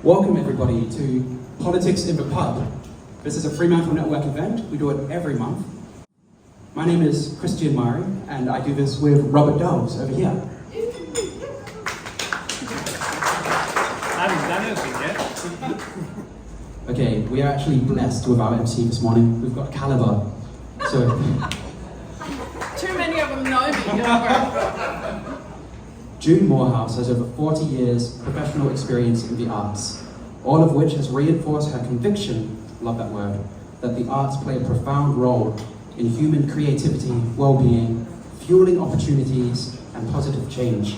Welcome everybody to Politics in the Pub. This is a Fremantle Network event. We do it every month. My name is Mauri, and I do this with Robert Dowles over here. I haven't done anything yet. Okay, we are actually blessed with our MC this morning. We've got caliber. So too many of them know me. June Moorhouse has over 40 years professional experience in the arts, all of which has reinforced her conviction, love that word, that the arts play a profound role in human creativity, well-being, fueling opportunities, and positive change.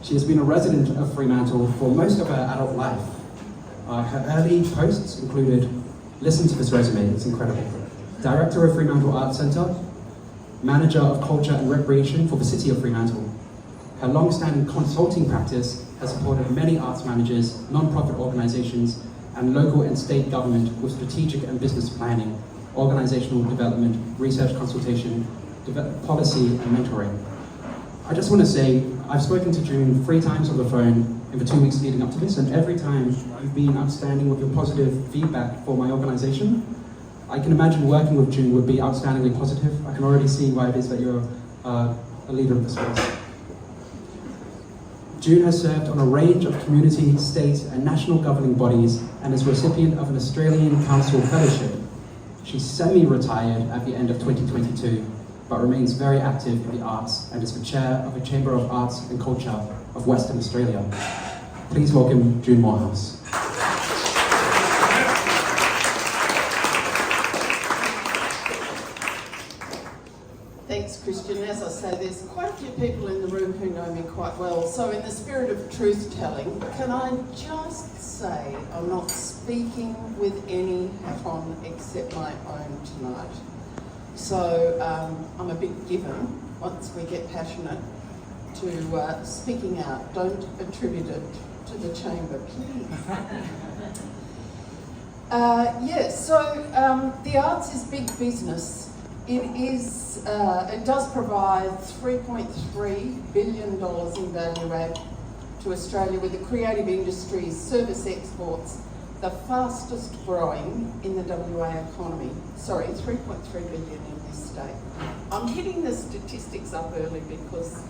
She has been a resident of Fremantle for most of her adult life. Her early posts included, listen to this resume, it's incredible, Director of Fremantle Arts Centre, Manager of Culture and Recreation for the City of Fremantle. Her long-standing consulting practice has supported many arts managers, non-profit organisations, and local and state government with strategic and business planning, organisational development, research consultation, policy, and mentoring. I just want to say, I've spoken to June 3 times on the phone in the 2 weeks leading up to this, and every time you've been outstanding with your positive feedback for my organisation. I can imagine working with June would be outstandingly positive. I can already see why it is that you're a leader of the space. June has served on a range of community, state, and national governing bodies and is recipient of an Australian Council Fellowship. She's semi-retired at the end of 2022, but remains very active in the arts and is the chair of the Chamber of Arts and Culture of Western Australia. Please welcome June Moorhouse. Thanks, Christian. As I say, there's quite a few people in the room who know me quite well. So in the spirit of truth-telling, can I just say I'm not speaking with any hat on except my own tonight. So I'm a bit given, once we get passionate, to speaking out. Don't attribute it to the chamber, please. The arts is big business. It does provide $3.3 billion in value add to Australia, with the creative industry's service exports the fastest growing in the WA economy. Sorry, 3.3 billion in this state. I'm hitting the statistics up early because,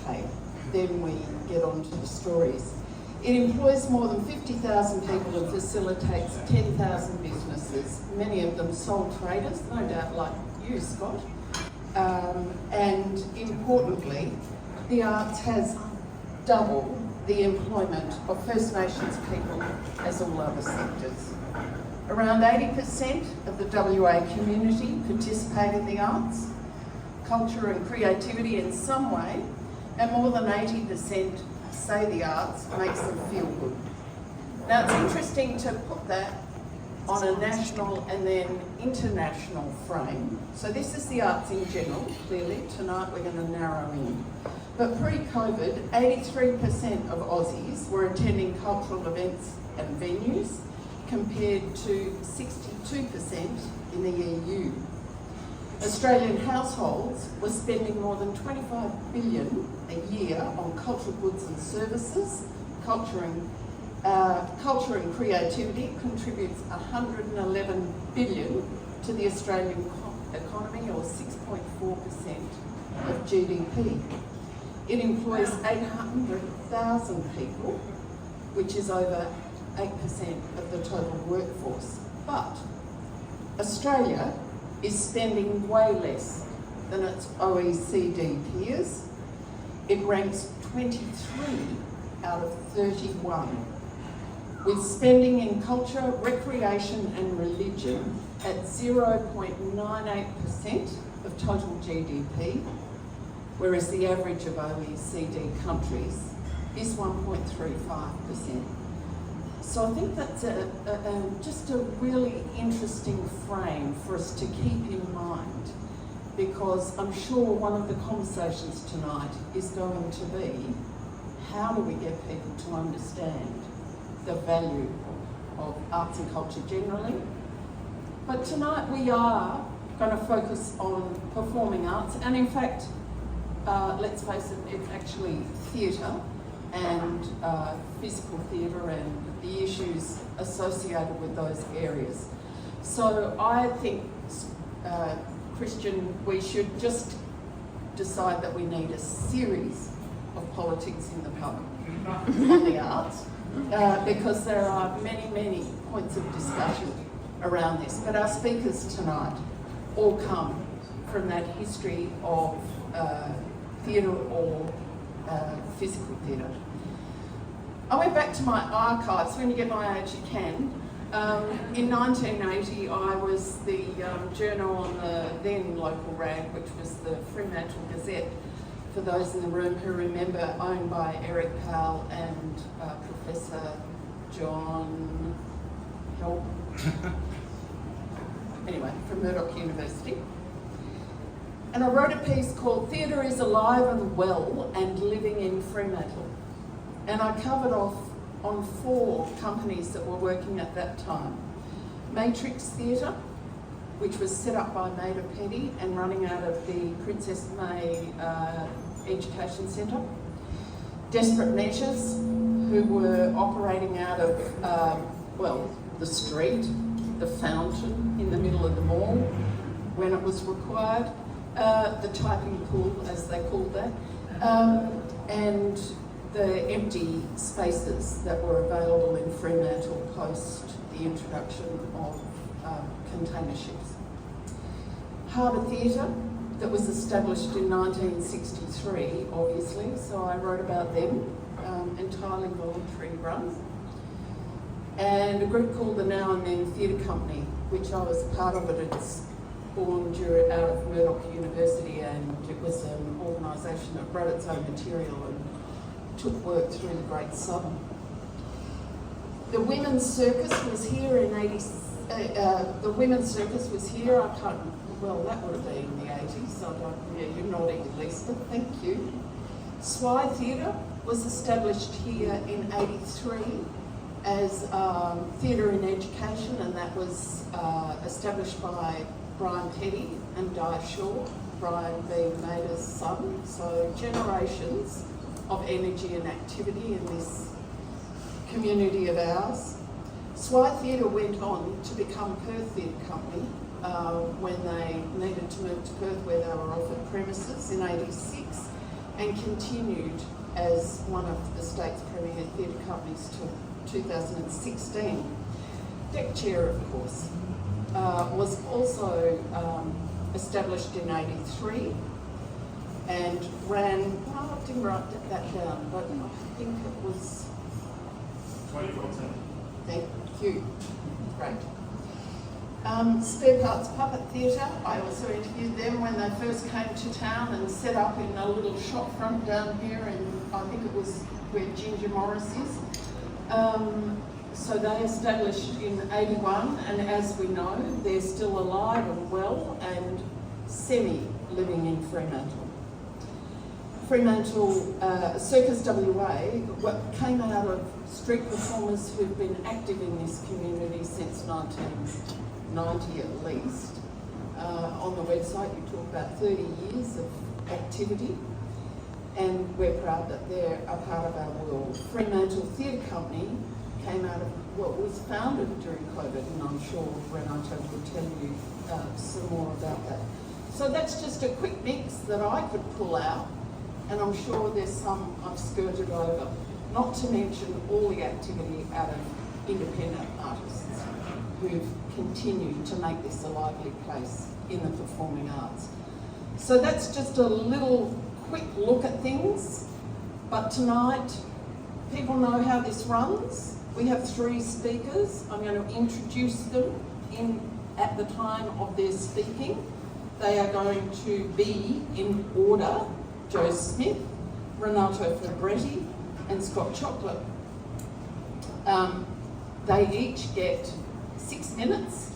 hey, then we get on to the stories. It employs more than 50,000 people and facilitates 10,000 businesses, many of them sole traders, no doubt like you, Scott. And importantly, the arts has double the employment of First Nations people as all other sectors. Around 80% of the WA community participate in the arts, culture and creativity in some way, and more than 80% say the arts makes them feel good. Now it's interesting to put that on a national and then international frame. So this is the arts in general, clearly. Tonight we're going to narrow in. But pre-COVID, 83% of Aussies were attending cultural events and venues, compared to 62% in the EU. Australian households were spending more than $25 billion a year on cultural goods and services. Culture and creativity contributes $111 billion to the Australian economy, or 6.4% of GDP. It employs 800,000 people, which is over 8% of the total workforce. But Australia is spending way less than its OECD peers. It ranks 23 out of 31, with spending in culture, recreation and religion at 0.98% of total GDP, whereas the average of OECD countries is 1.35%. So I think that's just a really interesting frame for us to keep in mind, because I'm sure one of the conversations tonight is going to be, how do we get people to understand the value of arts and culture generally? But tonight we are going to focus on performing arts, and in fact, let's face it, it's actually theatre and physical theatre and the issues associated with those areas. So I think, Christian, we should just decide that we need a series of politics in the pub on the arts, because there are many, many points of discussion around this. But our speakers tonight all come from that history of theatre or physical theatre. I went back to my archives. When you get my age, you can. In 1980, I was the journal on the then local rag, which was the Fremantle Gazette, for those in the room who remember, owned by Eric Powell and Professor John Help. Anyway, from Murdoch University. And I wrote a piece called Theatre is Alive and Well and Living in Fremantle. And I covered off on 4 companies that were working at that time. Matrix Theatre, which was set up by Maida Petty and running out of the Princess May Education Centre. Desperate Measures, who were operating out of, the street, the fountain in the middle of the mall when it was required, the typing pool, as they called that, and the empty spaces that were available in Fremantle post the introduction of container ships. Harbour Theatre, that was established in 1963, obviously, so I wrote about them, entirely voluntary run. And a group called the Now and Then Theatre Company, which I was part of it. It's born out of Murdoch University, and it was an organisation that wrote its own material and took work through the Great Southern. The Women's Circus was here in the Women's Circus was here, that would have been in the 80s, so you're nodding, Lisa, thank you. Swy Theatre was established here in 83 as Theatre in Education, and that was established by Brian Petty and Di Shaw, Brian being Maida's son, so generations of energy and activity in this community of ours. Swy Theatre went on to become Perth Theatre Company when they needed to move to Perth, where they were offered premises in 86, and continued as one of the state's premier theatre companies till 2016. Deck Chair, of course, was also established in 83 and ran, I didn't write that down, but I think it was 2014. Thank you. Great. Spare Parts Puppet Theatre, I also interviewed them when they first came to town and set up in a little shop front down here, and I think it was where Ginger Morris is. So they established in 81, and as we know, they're still alive and well and semi-living in Fremantle. Fremantle Circus WA came out of street performers who've been active in this community since 1990 at least. On the website you talk about 30 years of activity, and we're proud that they're a part of our world. Fremantle Theatre Company came out of what was founded during COVID, and I'm sure Renato will tell you some more about that. So that's just a quick mix that I could pull out, and I'm sure there's some I've skirted over, not to mention all the activity out of independent artists who've continued to make this a lively place in the performing arts. So that's just a little quick look at things, but tonight people know how this runs. We have 3 speakers. I'm going to introduce them at the time of their speaking. They are going to be in order: Joe Smith, Renato Fabretti, and Scott Chocolate. They each get 6 minutes.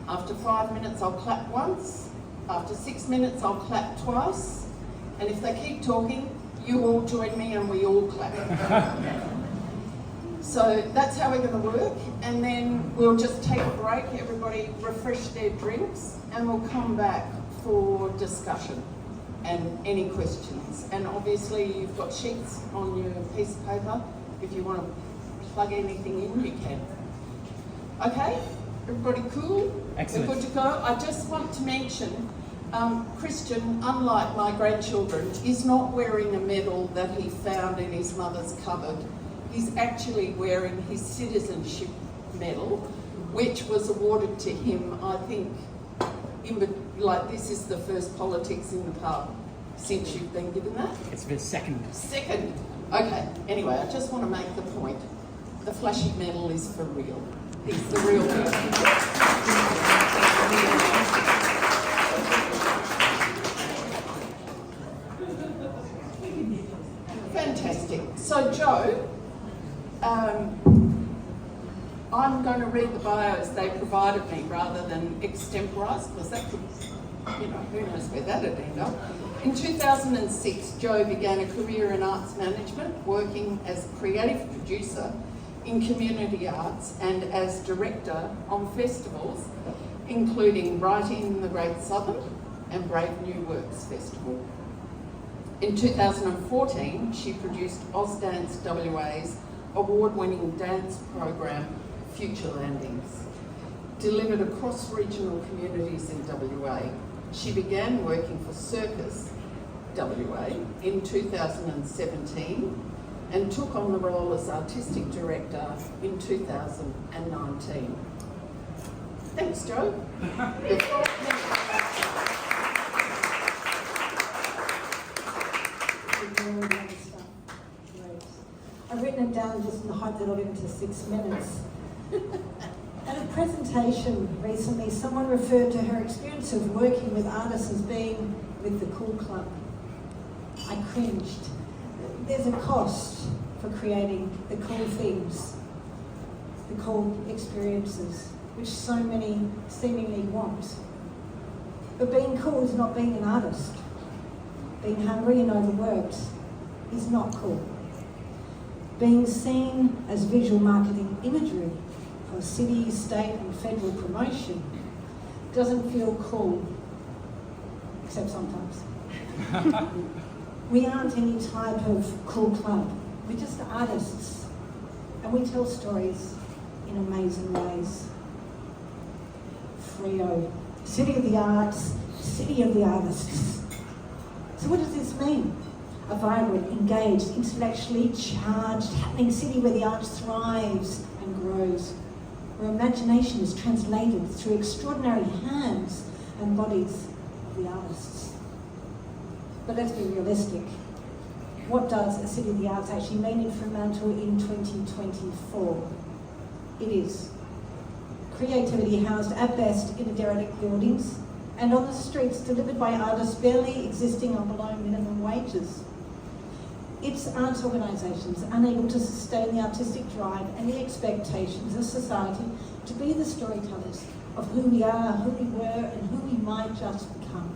After 5 minutes, I'll clap once. After 6 minutes, I'll clap twice. And if they keep talking, you all join me and we all clap. So that's how we're going to work. And then we'll just take a break, everybody refresh their drinks, and we'll come back for discussion. and any questions. And obviously you've got sheets on your piece of paper. If you want to plug anything in, you can. Okay, everybody cool? Excellent. We're good to go? I just want to mention, Christian, unlike my grandchildren, is not wearing a medal that he found in his mother's cupboard. He's actually wearing his citizenship medal, which was awarded to him, I think, this is the first politics in the pub since you've been given that? It's the second. Second. Okay, anyway, I just want to make the point. The flashy medal is for real. He's the real deal. Fantastic. So, Joe, I'm going to read the bios they provided me rather than extemporise, because that could, who knows where that would end up. In 2006, Joe began a career in arts management, working as creative producer in community arts and as director on festivals, including Writing the Great Southern and Brave New Works Festival. In 2014, she produced Ausdance WA's award-winning dance program, Future Landings, delivered across regional communities in WA. She began working for Circus WA in 2017 and took on the role as artistic director in 2019. Thanks, Joe. I've written it down just in the hope that I'll get into 6 minutes. At a presentation recently, someone referred to her experience of working with artists as being with the Cool Club. I cringed. There's a cost for creating the cool things, the cool experiences, which so many seemingly want. But being cool is not being an artist. Being hungry and overworked is not cool. Being seen as visual marketing imagery for city, state and federal promotion doesn't feel cool, except sometimes. We aren't any type of cool club. We're just artists, and we tell stories in amazing ways. Frio, city of the arts, city of the artists. So what does this mean? A vibrant, engaged, intellectually charged, happening city where the arts thrives and grows, where imagination is translated through extraordinary hands and bodies of the artists. But let's be realistic. What does a city of the arts actually mean in Fremantle in 2024? It is creativity housed at best in derelict buildings and on the streets delivered by artists barely existing on below minimum wages. It's arts organisations unable to sustain the artistic drive and the expectations of society to be the storytellers of who we are, who we were and who we might just become.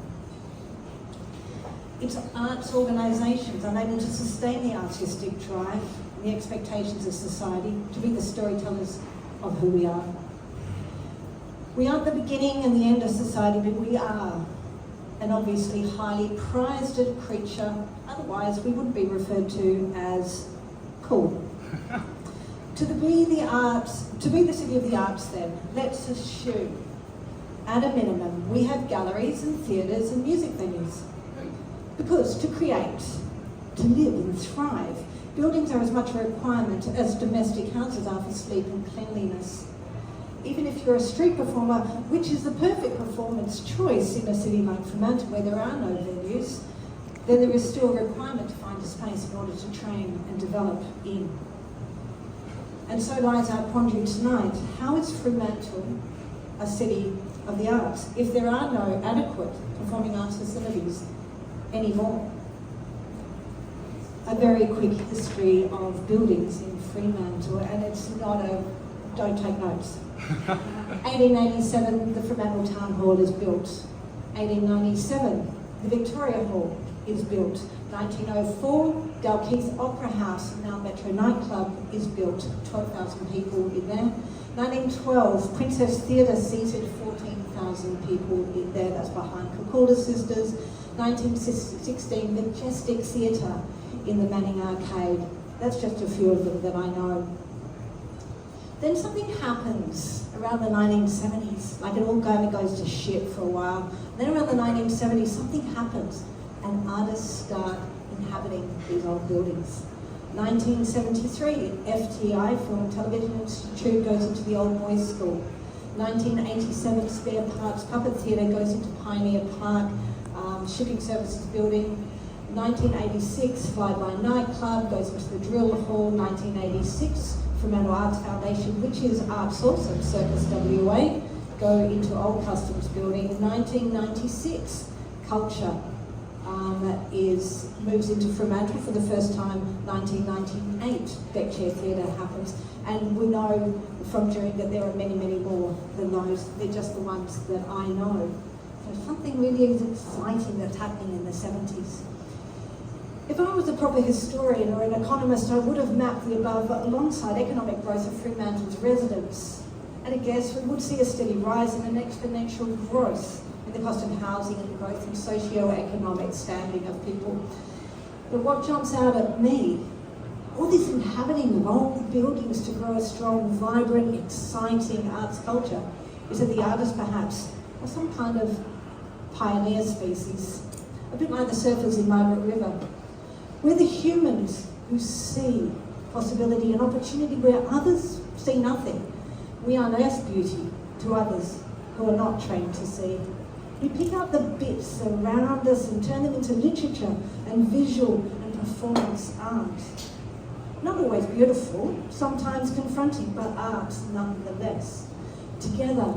It's arts organisations unable to sustain the artistic drive and the expectations of society to be the storytellers of who we are. We aren't the beginning and the end of society, but we are an obviously highly prized creature, otherwise we would be referred to as cool. To be the city of the arts then, let's assume, at a minimum, we have galleries and theatres and music venues. Because to create, to live and thrive, buildings are as much a requirement as domestic houses are for sleep and cleanliness. Even if you're a street performer, which is the perfect performance choice in a city like Fremantle where there are no venues, then there is still a requirement to find a space in order to train and develop in. And so lies our quandary tonight. How is Fremantle a city of the arts if there are no adequate performing arts facilities anymore? A very quick history of buildings in Fremantle, and it's not a, don't take notes. 1887, the Fremantle Town Hall is built. 1897, the Victoria Hall is built. 1904, Dalkeith Opera House, now Metro Nightclub, is built. 12,000 people in there. 1912, Princess Theatre seated 14,000 people in there. That's behind Kakula Sisters. 1916, Majestic Theatre in the Manning Arcade. That's just a few of them that I know. Then something happens around the 1970s, like it all kind of goes to shit for a while. Then around the 1970s, something happens and artists start inhabiting these old buildings. 1973, FTI, Film and Television Institute, goes into the Old Boys School. 1987, Spare Parts Puppet Theatre goes into Pioneer Park, Shipping Services Building. 1986, Flyby Nightclub goes into the Drill Hall. 1986, Fremantle Arts Foundation, which is arts also, Circus WA, go into Old Customs Building. 1996, Culture moves into Fremantle for the first time. 1998, Deck Chair Theatre happens. And we know from June that there are many, many more than those. They're just the ones that I know. So something really exciting that's happening in the 70s. If I was a proper historian or an economist, I would have mapped the above alongside economic growth of Fremantle's residents. And I guess we would see a steady rise and an exponential growth in the cost of housing and growth in socio-economic standing of people. But what jumps out at me, all this inhabiting of old buildings to grow a strong, vibrant, exciting arts culture, is that the artists perhaps are some kind of pioneer species, a bit like the surfers in Margaret River. We're the humans who see possibility and opportunity where others see nothing. We unearth beauty to others who are not trained to see. We pick up the bits around us and turn them into literature and visual and performance art. Not always beautiful, sometimes confronting, but art nonetheless. Together,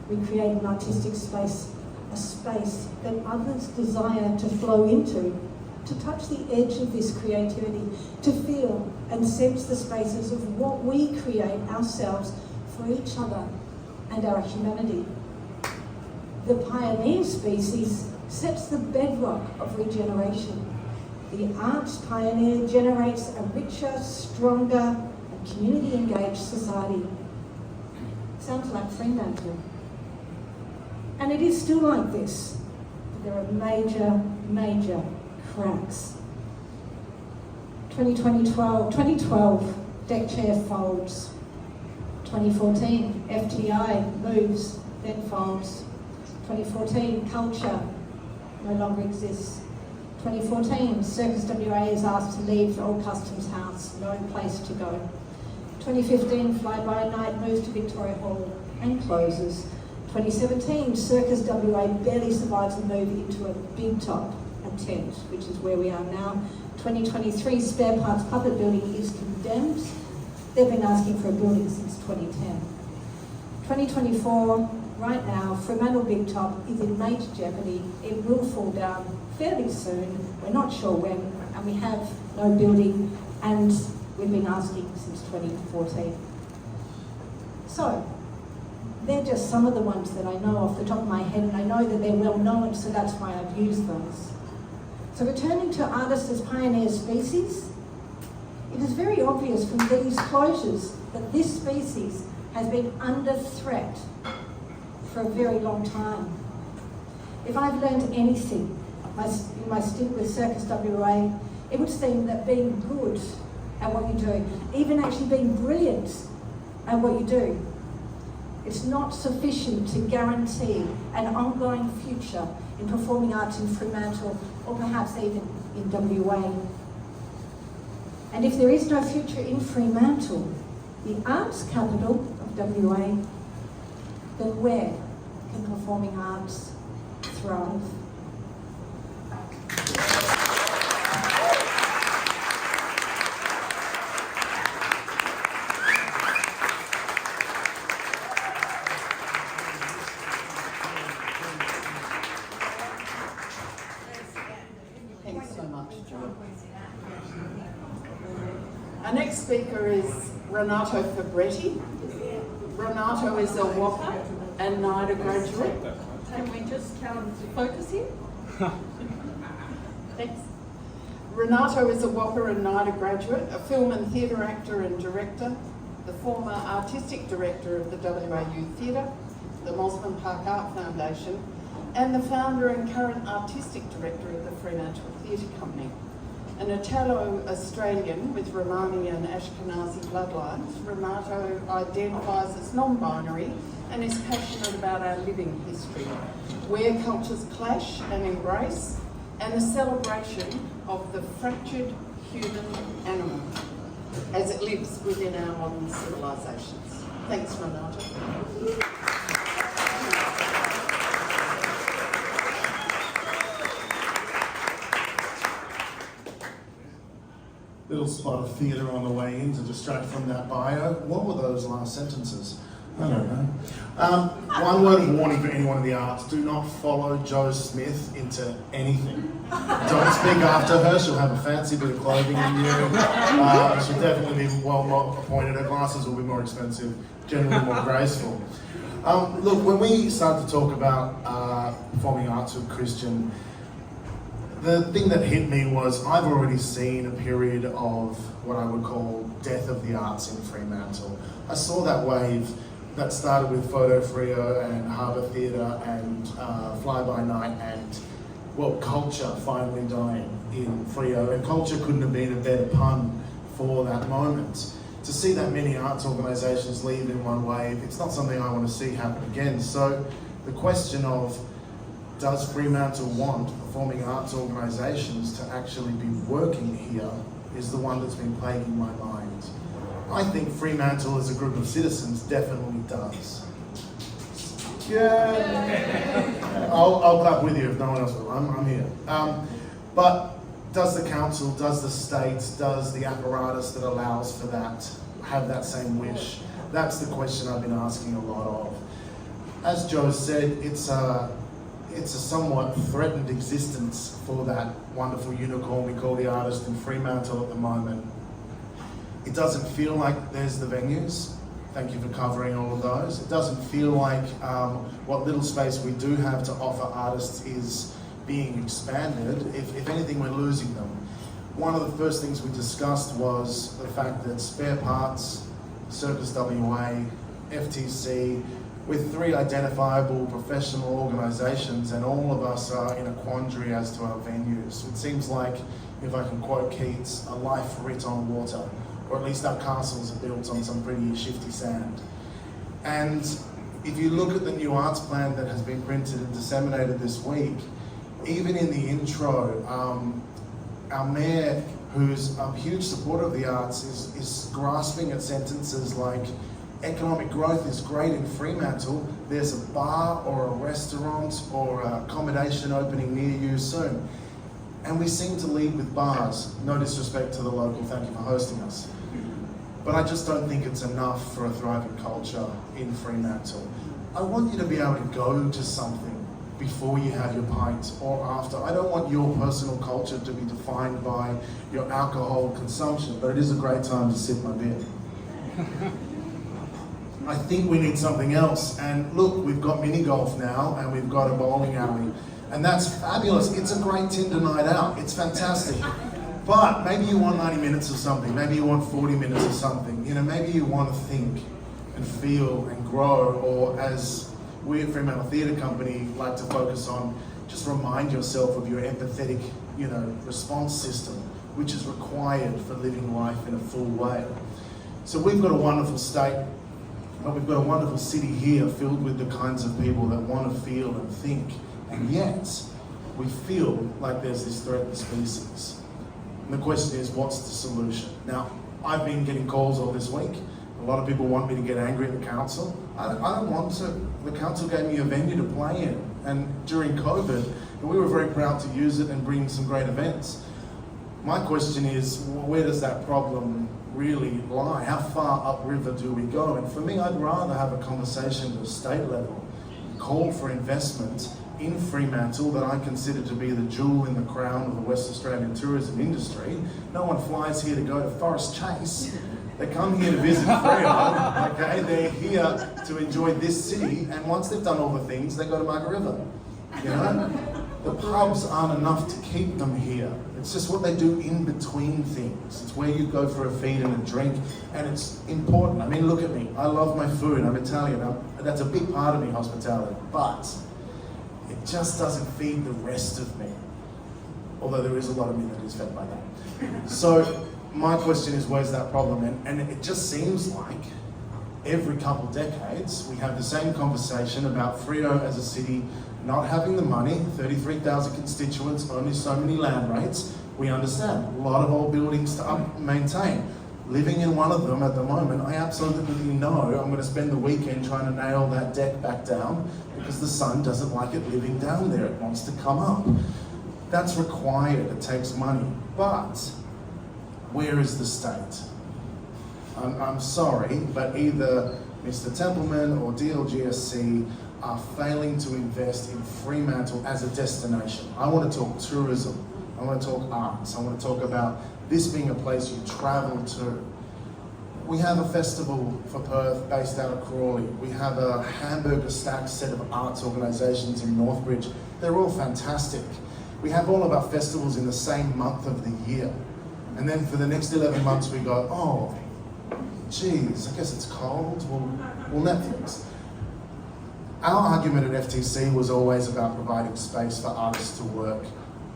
we create an artistic space, a space that others desire to flow into, to touch the edge of this creativity, to feel and sense the spaces of what we create ourselves for each other and our humanity. The pioneer species sets the bedrock of regeneration. The arts pioneer generates a richer, stronger, and community-engaged society. Sounds like Fremantle. And it is still like this, but there are major, major cracks. 2012, Deck Chair folds. 2014, FTI moves, then folds. 2014, Culture no longer exists. 2014, Circus WA is asked to leave the Old Customs House, no place to go. 2015, Flyby Night moves to Victoria Hall and closes. 2017, Circus WA barely survives the move into a big top, a tent, which is where we are now. 2023, Spare Parts Puppet Building is condemned. They've been asking for a building since 2010. 2024, right now, Fremantle Big Top is in major jeopardy. It will fall down fairly soon. We're not sure when, and we have no building, and we've been asking since 2014. So, they're just some of the ones that I know off the top of my head, and I know that they're well known, so that's why I've used those. So returning to artists as pioneer species, it is very obvious from these closures that this species has been under threat for a very long time. If I've learned anything in my stint with Circus WA, it would seem that being good at what you do, even actually being brilliant at what you do, it's not sufficient to guarantee an ongoing future in performing arts in Fremantle, or perhaps even in WA. And if there is no future in Fremantle, the arts capital of WA, then where can performing arts thrive? Thanks so much, Joy. Our next speaker is Renato Fabretti. Renato is a Whopper and NIDA graduate. Can we just focus here? Thanks. Renato is a Whopper and NIDA graduate, a film and theatre actor and director, the former artistic director of the WA Youth Theatre, the Mosman Park Art Foundation, and the founder and current artistic director of the Fremantle Theatre Company. An Italo-Australian with Romani and Ashkenazi bloodlines, Renato identifies as non-binary and is passionate about our living history, where cultures clash and embrace, and the celebration of the fractured human animal as it lives within our modern civilisations. Thanks, Renato. Little spot of theatre on the way in to distract from that bio. What were those last sentences? I don't know. One word of warning for anyone in the arts: do not follow Jo Smith into anything. Don't speak after her. She'll have a fancy bit of clothing in you. She'll definitely be well appointed. Her glasses will be more expensive, generally more graceful. Look, when we start to talk about performing arts with Christian, the thing that hit me was I've already seen a period of what I would call death of the arts in Fremantle. I saw that wave that started with Photo Frio and Harbour Theatre and Fly By Night and, well, culture finally dying in Frio. And culture couldn't have been a better pun for that moment. To see that many arts organisations leave in one wave, it's not something I want to see happen again. So the question of, does Fremantle want performing arts organisations to actually be working here is the one that's been plaguing my mind. I think Fremantle as a group of citizens definitely does. Yeah. I'll clap with you if no one else will. I'm here. But does the council, does the state, does the apparatus that allows for that have that same wish? That's the question I've been asking a lot of. As Joe said, it's a somewhat threatened existence for that wonderful unicorn we call the artist in Fremantle at the moment. It doesn't feel like there's the venues. Thank you for covering all of those. It doesn't feel like what little space we do have to offer artists is being expanded. If anything, we're losing them. One of the first things we discussed was the fact that Spare Parts, Circus WA, FTC, with 3 identifiable professional organisations, and all of us are in a quandary as to our venues. It seems like, if I can quote Keats, a life writ on water, or at least our castles are built on some pretty shifty sand. And if you look at the new arts plan that has been printed and disseminated this week, even in the intro, our mayor, who's a huge supporter of the arts, is grasping at sentences like, economic growth is great in Fremantle, there's a bar or a restaurant or accommodation opening near you soon. And we seem to lead with bars. No disrespect to the local, thank you for hosting us. But I just don't think it's enough for a thriving culture in Fremantle. I want you to be able to go to something before you have your pint or after. I don't want your personal culture to be defined by your alcohol consumption, but it is a great time to sip my beer. I think we need something else. And look, we've got mini golf now and we've got a bowling alley. And that's fabulous. It's a great Tinder night out. It's fantastic. But maybe you want 90 minutes of something. Maybe you want 40 minutes of something. You know, maybe you want to think and feel and grow, or as we at Fremantle Theatre Company like to focus on, just remind yourself of your empathetic, response system, which is required for living life in a full way. So we've got a wonderful state, but we've got a wonderful city here filled with the kinds of people that want to feel and think, and yet we feel like there's this threatened species. And the question is, what's the solution? Now, I've been getting calls all this week. A lot of people want me to get angry at the council. I don't want to. The council gave me a venue to play in, and during COVID, we were very proud to use it and bring some great events. My question is, where does that problem really lie? How far upriver do we go? And for me, I'd rather have a conversation at a state level, call for investment in Fremantle that I consider to be the jewel in the crown of the West Australian tourism industry. No one flies here to go to Forest Chase. They come here to visit Freo, okay? They're here to enjoy this city, and once they've done all the things, they go to Margaret River, The pubs aren't enough to keep them here. It's just what they do in between things. It's where you go for a feed and a drink, and it's important. I mean, look at me. I love my food. I'm Italian. That's a big part of me, hospitality. But it just doesn't feed the rest of me. Although there is a lot of me that is fed by that. So my question is, where's that problem? And it just seems like every couple decades we have the same conversation about Freo as a city not having the money, 33,000 constituents, only so many land rates. We understand a lot of old buildings to maintain. Living in one of them at the moment, I absolutely know I'm going to spend the weekend trying to nail that deck back down because the sun doesn't like it living down there. It wants to come up. That's required. It takes money. But where is the state? I'm sorry, but either Mr. Templeman or DLGSC are failing to invest in Fremantle as a destination. I want to talk tourism. I want to talk arts. I want to talk about this being a place you travel to. We have a festival for Perth based out of Crawley. We have a hamburger stack set of arts organisations in Northbridge. They're all fantastic. We have all of our festivals in the same month of the year. And then for the next 11 months we go, oh, geez, I guess it's cold. We'll Netflix. Our argument at FTC was always about providing space for artists to work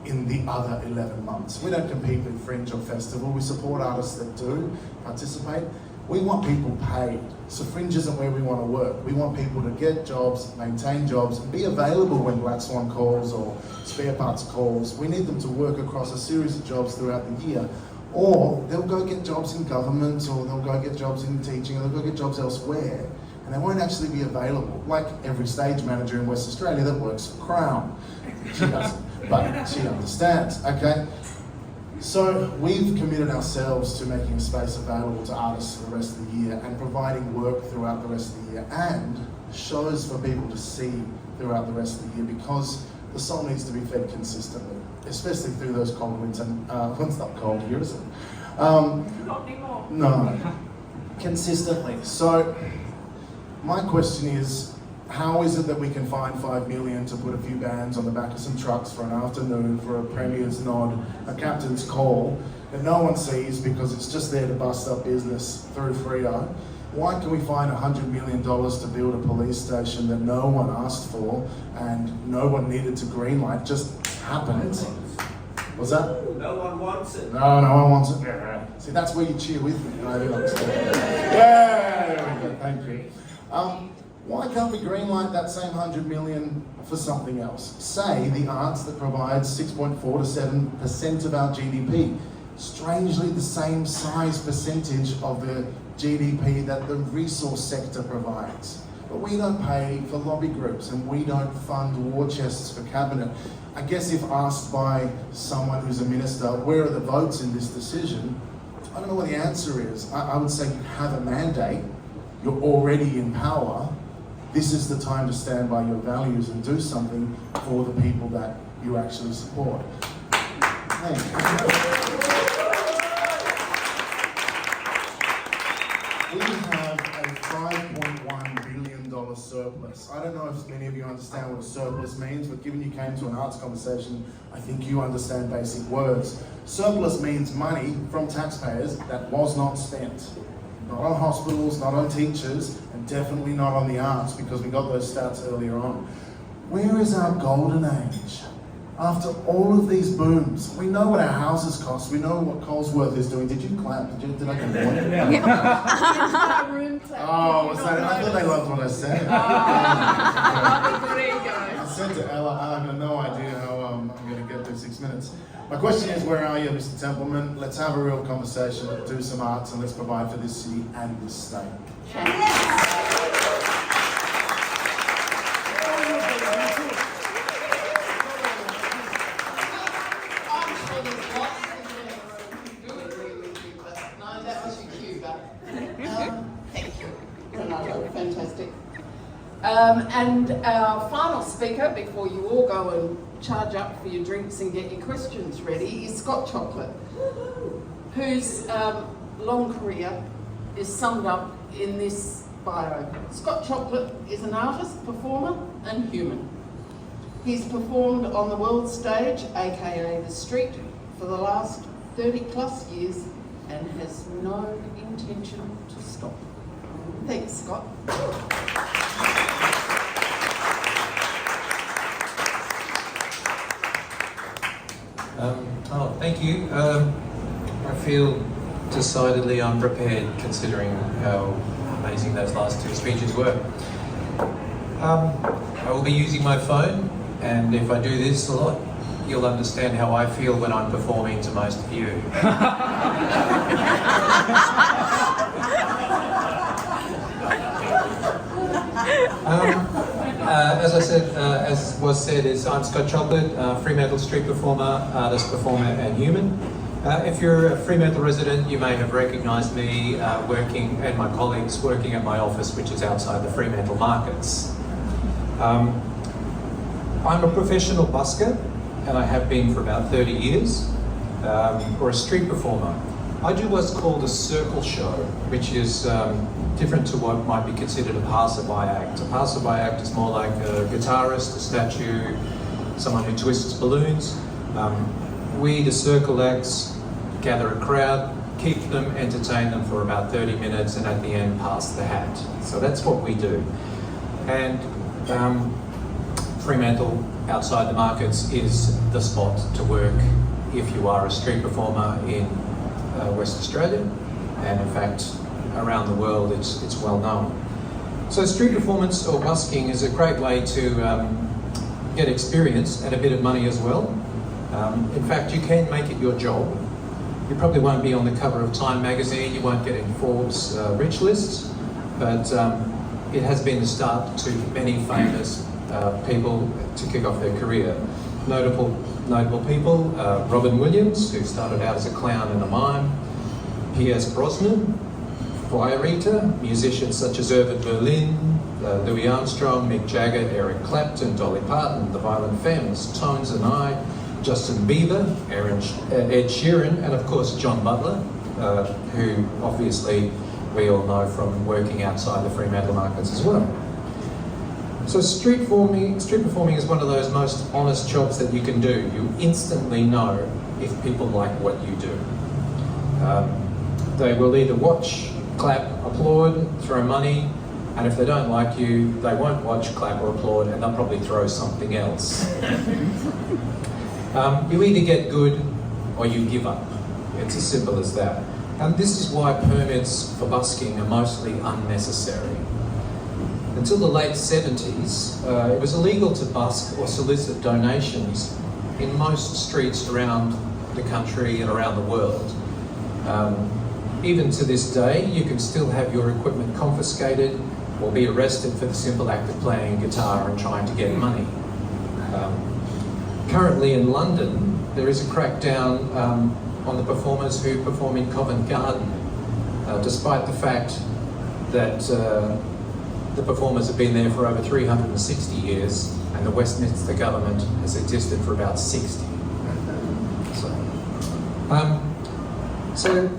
in the other 11 months. We don't compete with Fringe or Festival. We support artists that do participate. We want people paid. So Fringe isn't where we want to work. We want people to get jobs, maintain jobs, and be available when Black Swan calls or Spare Parts calls. We need them to work across a series of jobs throughout the year. Or they'll go get jobs in government, or they'll go get jobs in teaching, or they'll go get jobs elsewhere. And they won't actually be available, like every stage manager in West Australia that works for Crown. She doesn't, but she understands, okay? So we've committed ourselves to making a space available to artists for the rest of the year and providing work throughout the rest of the year and shows for people to see throughout the rest of the year because the soul needs to be fed consistently, especially through those cold winter, it's not cold here, is it? Not anymore. No, consistently. So my question is, how is it that we can find $5 million to put a few bands on the back of some trucks for an afternoon for a premier's nod, a captain's call, that no one sees because it's just there to bust up business through Freo? Why can we find $100 million to build a police station that no one asked for and no one needed to greenlight, just happened? Was that? No one wants it. No one wants it. See, that's where you cheer with me. I do understand. Yeah, there we go. Thank you. Why can't we greenlight that same $100 million for something else? Say the arts that provides 6.4 to 7% of our GDP. Strangely, the same size percentage of the GDP that the resource sector provides. But we don't pay for lobby groups and we don't fund war chests for cabinet. I guess if asked by someone who's a minister, where are the votes in this decision? I don't know what the answer is. I would say you have a mandate, you're already in power. This is the time to stand by your values and do something for the people that you actually support. Thank you. We have a $5.1 billion surplus. I don't know if many of you understand what a surplus means, but given you came to an arts conversation, I think you understand basic words. Surplus means money from taxpayers that was not spent. Not on hospitals, not on teachers, and definitely not on the arts, because we got those stats earlier on. Where is our golden age? After all of these booms, we know what our houses cost, we know what Colesworth is doing. Did you clap? Did I get one? Oh, was that? I thought they loved what I said. I said to Ella, I've got no idea how I'm going to get through 6 minutes. My question is, where are you, Mr. Templeman? Let's have a real conversation, do some arts, and let's provide for this city and this state. Thank you, Renato. Fantastic. And our final speaker, before you all go and charge up for your drinks and get your questions ready, is Scott Chocolate, whose long career is summed up in this bio. Scott Chocolate is an artist, performer, and human. He's performed on the world stage, aka the street, for the last 30 plus years and has no intention to stop. Thanks, Scott. Thank you. I feel decidedly unprepared considering how amazing those last two speeches were. I will be using my phone, and if I do this a lot, you'll understand how I feel when I'm performing to most of you. As I said, as was said, I'm Scott Chocolate, Fremantle street performer, artist, performer and human. If you're a Fremantle resident, you may have recognised me working, and my colleagues working at my office, which is outside the Fremantle markets. I'm a professional busker, and I have been for about 30 years, or a street performer. I do what's called a circle show, which is different to what might be considered a passerby act. A passerby act is more like a guitarist, a statue, someone who twists balloons. We, the circle acts, gather a crowd, keep them, entertain them for about 30 minutes, and at the end pass the hat. So that's what we do. And Fremantle, outside the markets, is the spot to work if you are a street performer in West Australia, and in fact around the world it's well known. So street performance or busking is a great way to get experience and a bit of money as well. In fact, you can make it your job. You probably won't be on the cover of Time magazine, you won't get in Forbes rich lists, but it has been the start to many famous people to kick off their career. Notable people, Robin Williams, who started out as a clown and a mime, Pierce Brosnan, fire eater, musicians such as Irving Berlin, Louis Armstrong, Mick Jagger, Eric Clapton, Dolly Parton, The Violent Femmes, Tones and I, Justin Bieber, Ed Sheeran, and of course John Butler, who obviously we all know from working outside the Fremantle markets as well. So street performing is one of those most honest jobs that you can do. You instantly know if people like what you do. They will either watch, clap, applaud, throw money, and if they don't like you, they won't watch, clap or applaud, and they'll probably throw something else. You either get good or you give up. It's as simple as that. And this is why permits for busking are mostly unnecessary. Until the late 70s, it was illegal to busk or solicit donations in most streets around the country and around the world. Even to this day, you can still have your equipment confiscated or be arrested for the simple act of playing a guitar and trying to get money. Currently in London, there is a crackdown on the performers who perform in Covent Garden, despite the fact that the performers have been there for over 360 years, and the Westminster government has existed for about 60. So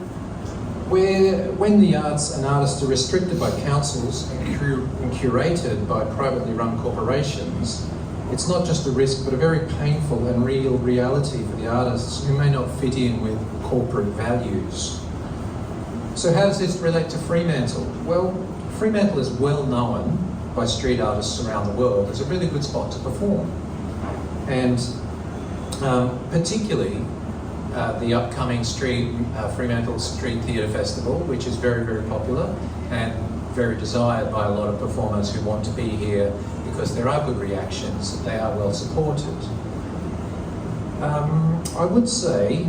when the arts and artists are restricted by councils and curated by privately run corporations, it's not just a risk, but a very painful and real reality for the artists who may not fit in with corporate values. So how does this relate to Fremantle? Well, Fremantle is well known by street artists around the world as a really good spot to perform. And particularly the upcoming Fremantle Street Theatre Festival, which is very, very popular and very desired by a lot of performers who want to be here because there are good reactions, they are well supported. I would say,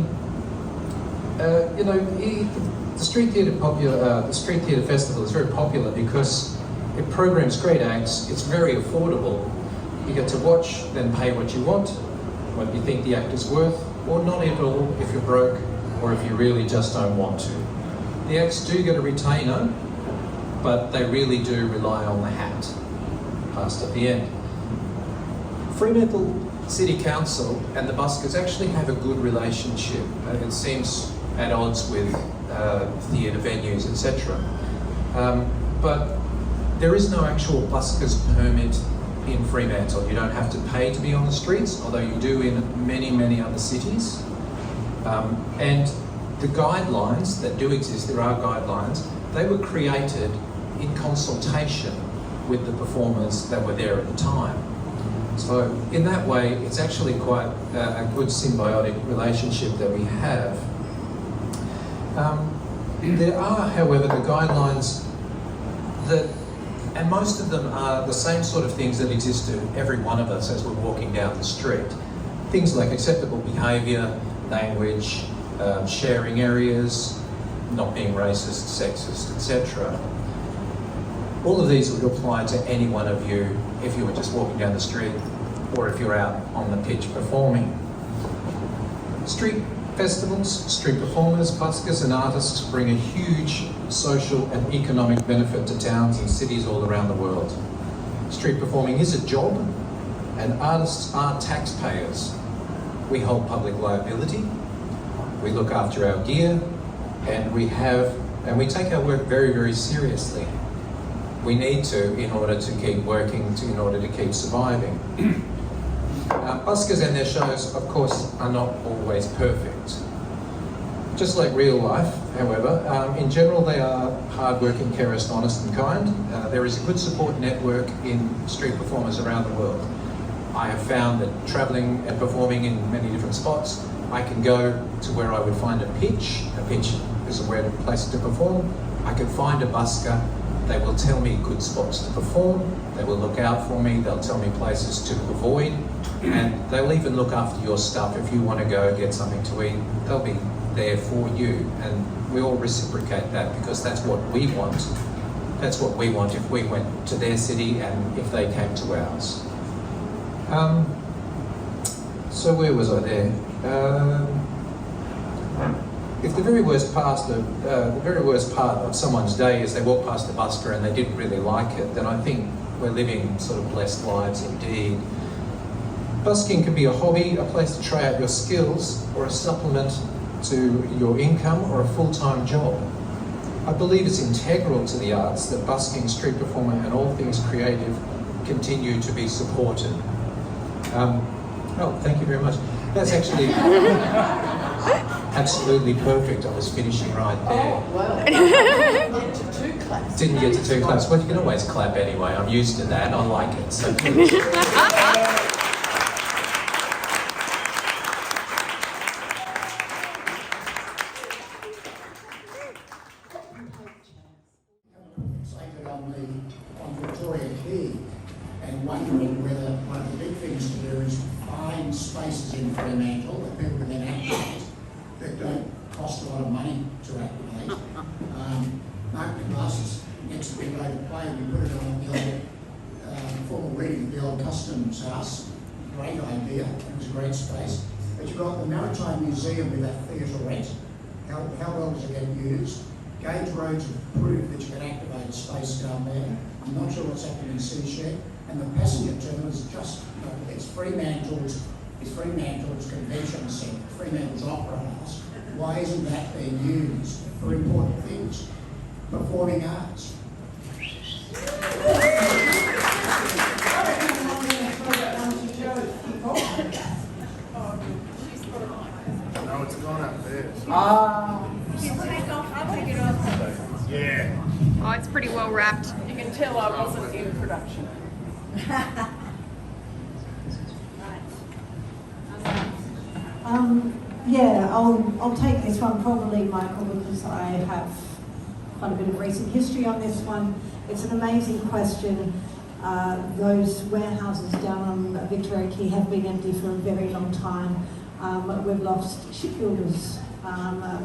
the Street Theatre Festival is very popular because it programs great acts, it's very affordable. You get to watch, then pay what you want, what you think the act is worth, or not at all if you're broke, or if you really just don't want to. The acts do get a retainer, but they really do rely on the hat passed at the end. Fremantle City Council and the buskers actually have a good relationship. It seems at odds with theatre venues, etc. But there is no actual buskers permit in Fremantle. You don't have to pay to be on the streets, although you do in many, many other cities. And the guidelines that do exist, there are guidelines, they were created in consultation with the performers that were there at the time. So in that way, it's actually quite a good symbiotic relationship that we have. There are, however, the guidelines that, and most of them are the same sort of things that exist to every one of us as we're walking down the street. Things like acceptable behaviour, language, sharing areas, not being racist, sexist, etc. All of these would apply to any one of you if you were just walking down the street or if you're out on the pitch performing. Street festivals, street performers, buskers and artists bring a huge social and economic benefit to towns and cities all around the world. Street performing is a job and artists are taxpayers. We hold public liability, we look after our gear, and we take our work very, very seriously. We need to in order to keep working, in order to keep surviving. Buskers and their shows, of course, are not always perfect. Just like real life, however, in general they are hard-working, careless, honest and kind. There is a good support network in street performers around the world. I have found that travelling and performing in many different spots, I can go to where I would find a pitch. A pitch is a place to perform. I can find a busker. They will tell me good spots to perform. They will look out for me. They'll tell me places to avoid. And they'll even look after your stuff. If you want to go get something to eat, they'll be there for you. And we all reciprocate that because that's what we want. That's what we want if we went to their city and if they came to ours. So where was I there? If the very worst part of someone's day is they walk past the busker and they didn't really like it, then I think we're living sort of blessed lives indeed. Busking can be a hobby, a place to try out your skills, or a supplement to your income or a full-time job. I believe it's integral to the arts that busking, street performer and all things creative continue to be supported. Oh, thank you very much. That's actually absolutely perfect. I was finishing right there. Oh, well. Didn't get to two claps. Didn't get to two claps. Well, you can always clap anyway. I'm used to that. I like it. So. on Victoria Quay and wondering whether one of the big things to do is find spaces in Fremantle that people can then activate that don't cost a lot of money to activate. Mark the glasses next to the load of play, we put it on the old formal reading of the old Customs House. Great idea, it was a great space. But you've got the Maritime Museum with that theatrette. How well does it get used? Gauge roads have proved that you can activate a space down there. I'm not sure what's happening in Seashed. And the passenger terminal is just, it's Fremantle's convention centre, Fremantle's Opera House. Why isn't that being used for important things? Performing arts. No, it's gone upstairs. I'll take it off. Yeah. Oh, it's pretty well wrapped. You can tell I wasn't in production. Yeah, I'll take this one probably, Michael, because I have quite a bit of recent history on this one. It's an amazing question. Those warehouses down on Victoria Quay have been empty for a very long time. We've lost shipbuilders,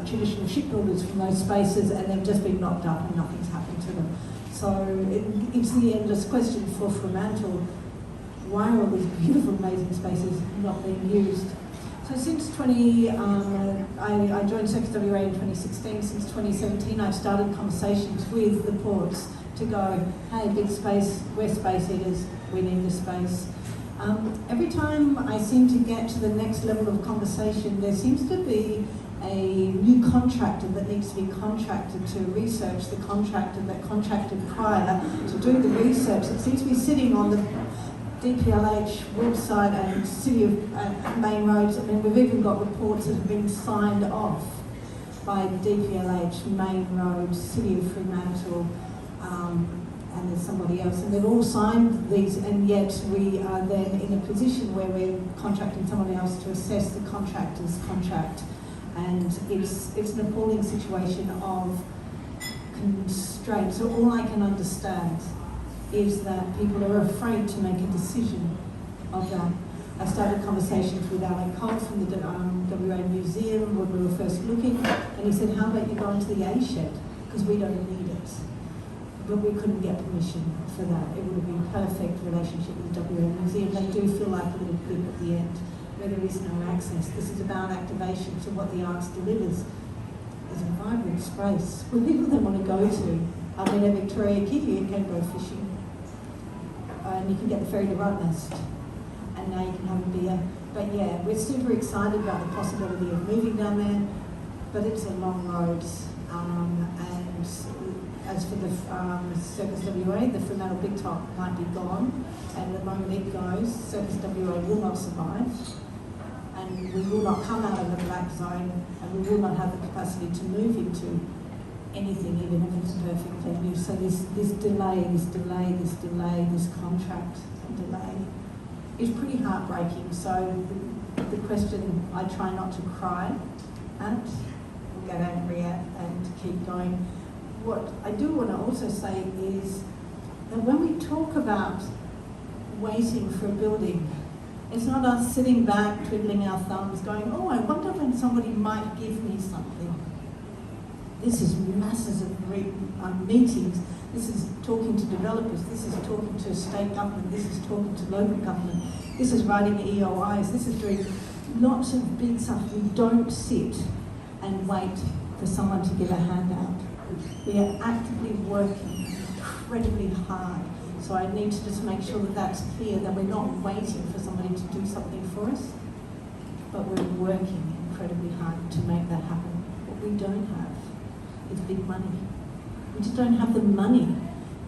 traditional shipbuilders from those spaces, and they've just been knocked up and nothing's happened to them. So it's the endless question for Fremantle. Why are all these beautiful, amazing spaces not being used? So since I joined Circus WA in 2016, since 2017 I've started conversations with the ports to go, hey, big space, we're space eaters, we need this space. Every time I seem to get to the next level of conversation, there seems to be a new contractor that needs to be contracted to research the contractor that contracted prior to do the research. It seems to be sitting on the DPLH website and City of main roads. I mean, we've even got reports that have been signed off by DPLH, Main Road, City of Fremantle, and there's somebody else, and they've all signed these, and yet we are then in a position where we're contracting someone else to assess the contractor's contract, and it's an appalling situation of constraint. So all I can understand is that people are afraid to make a decision of that. I started conversations with Alan Cole from the WA Museum when we were first looking, and he said, how about you go into the A shed, because we don't need it. But we couldn't get permission for that. It would have been a perfect relationship with the WA Museum. They do feel like a little blip at the end, where there is no access. This is about activation, so what the arts delivers is a vibrant space where people then want to go to. I mean, at Victoria Kitty, you can go fishing, and you can get the ferry to Rottnest, and now you can have a beer. But yeah, we're super excited about the possibility of moving down there, but it's a long road. And as for the Circus WA, the Fremantle Big Top might be gone, and the moment it goes, Circus WA will not survive, and we will not come out of the black zone, and we will not have the capacity to move into anything, even if it's a perfect venue. So this contract delay is pretty heartbreaking. So the question I try not to cry at, get angry at, and keep going. What I do want to also say is that when we talk about waiting for a building, it's not us sitting back, twiddling our thumbs, going, oh, I wonder when somebody might give me something. This is masses of meetings. This is talking to developers. This is talking to state government. This is talking to local government. This is writing EOIs. This is doing lots of big stuff. We don't sit and wait for someone to give a hand out. We are actively working incredibly hard. So I need to just make sure that that's clear, that we're not waiting for somebody to do something for us, but we're working incredibly hard to make that happen. What we don't have is big money. We just don't have the money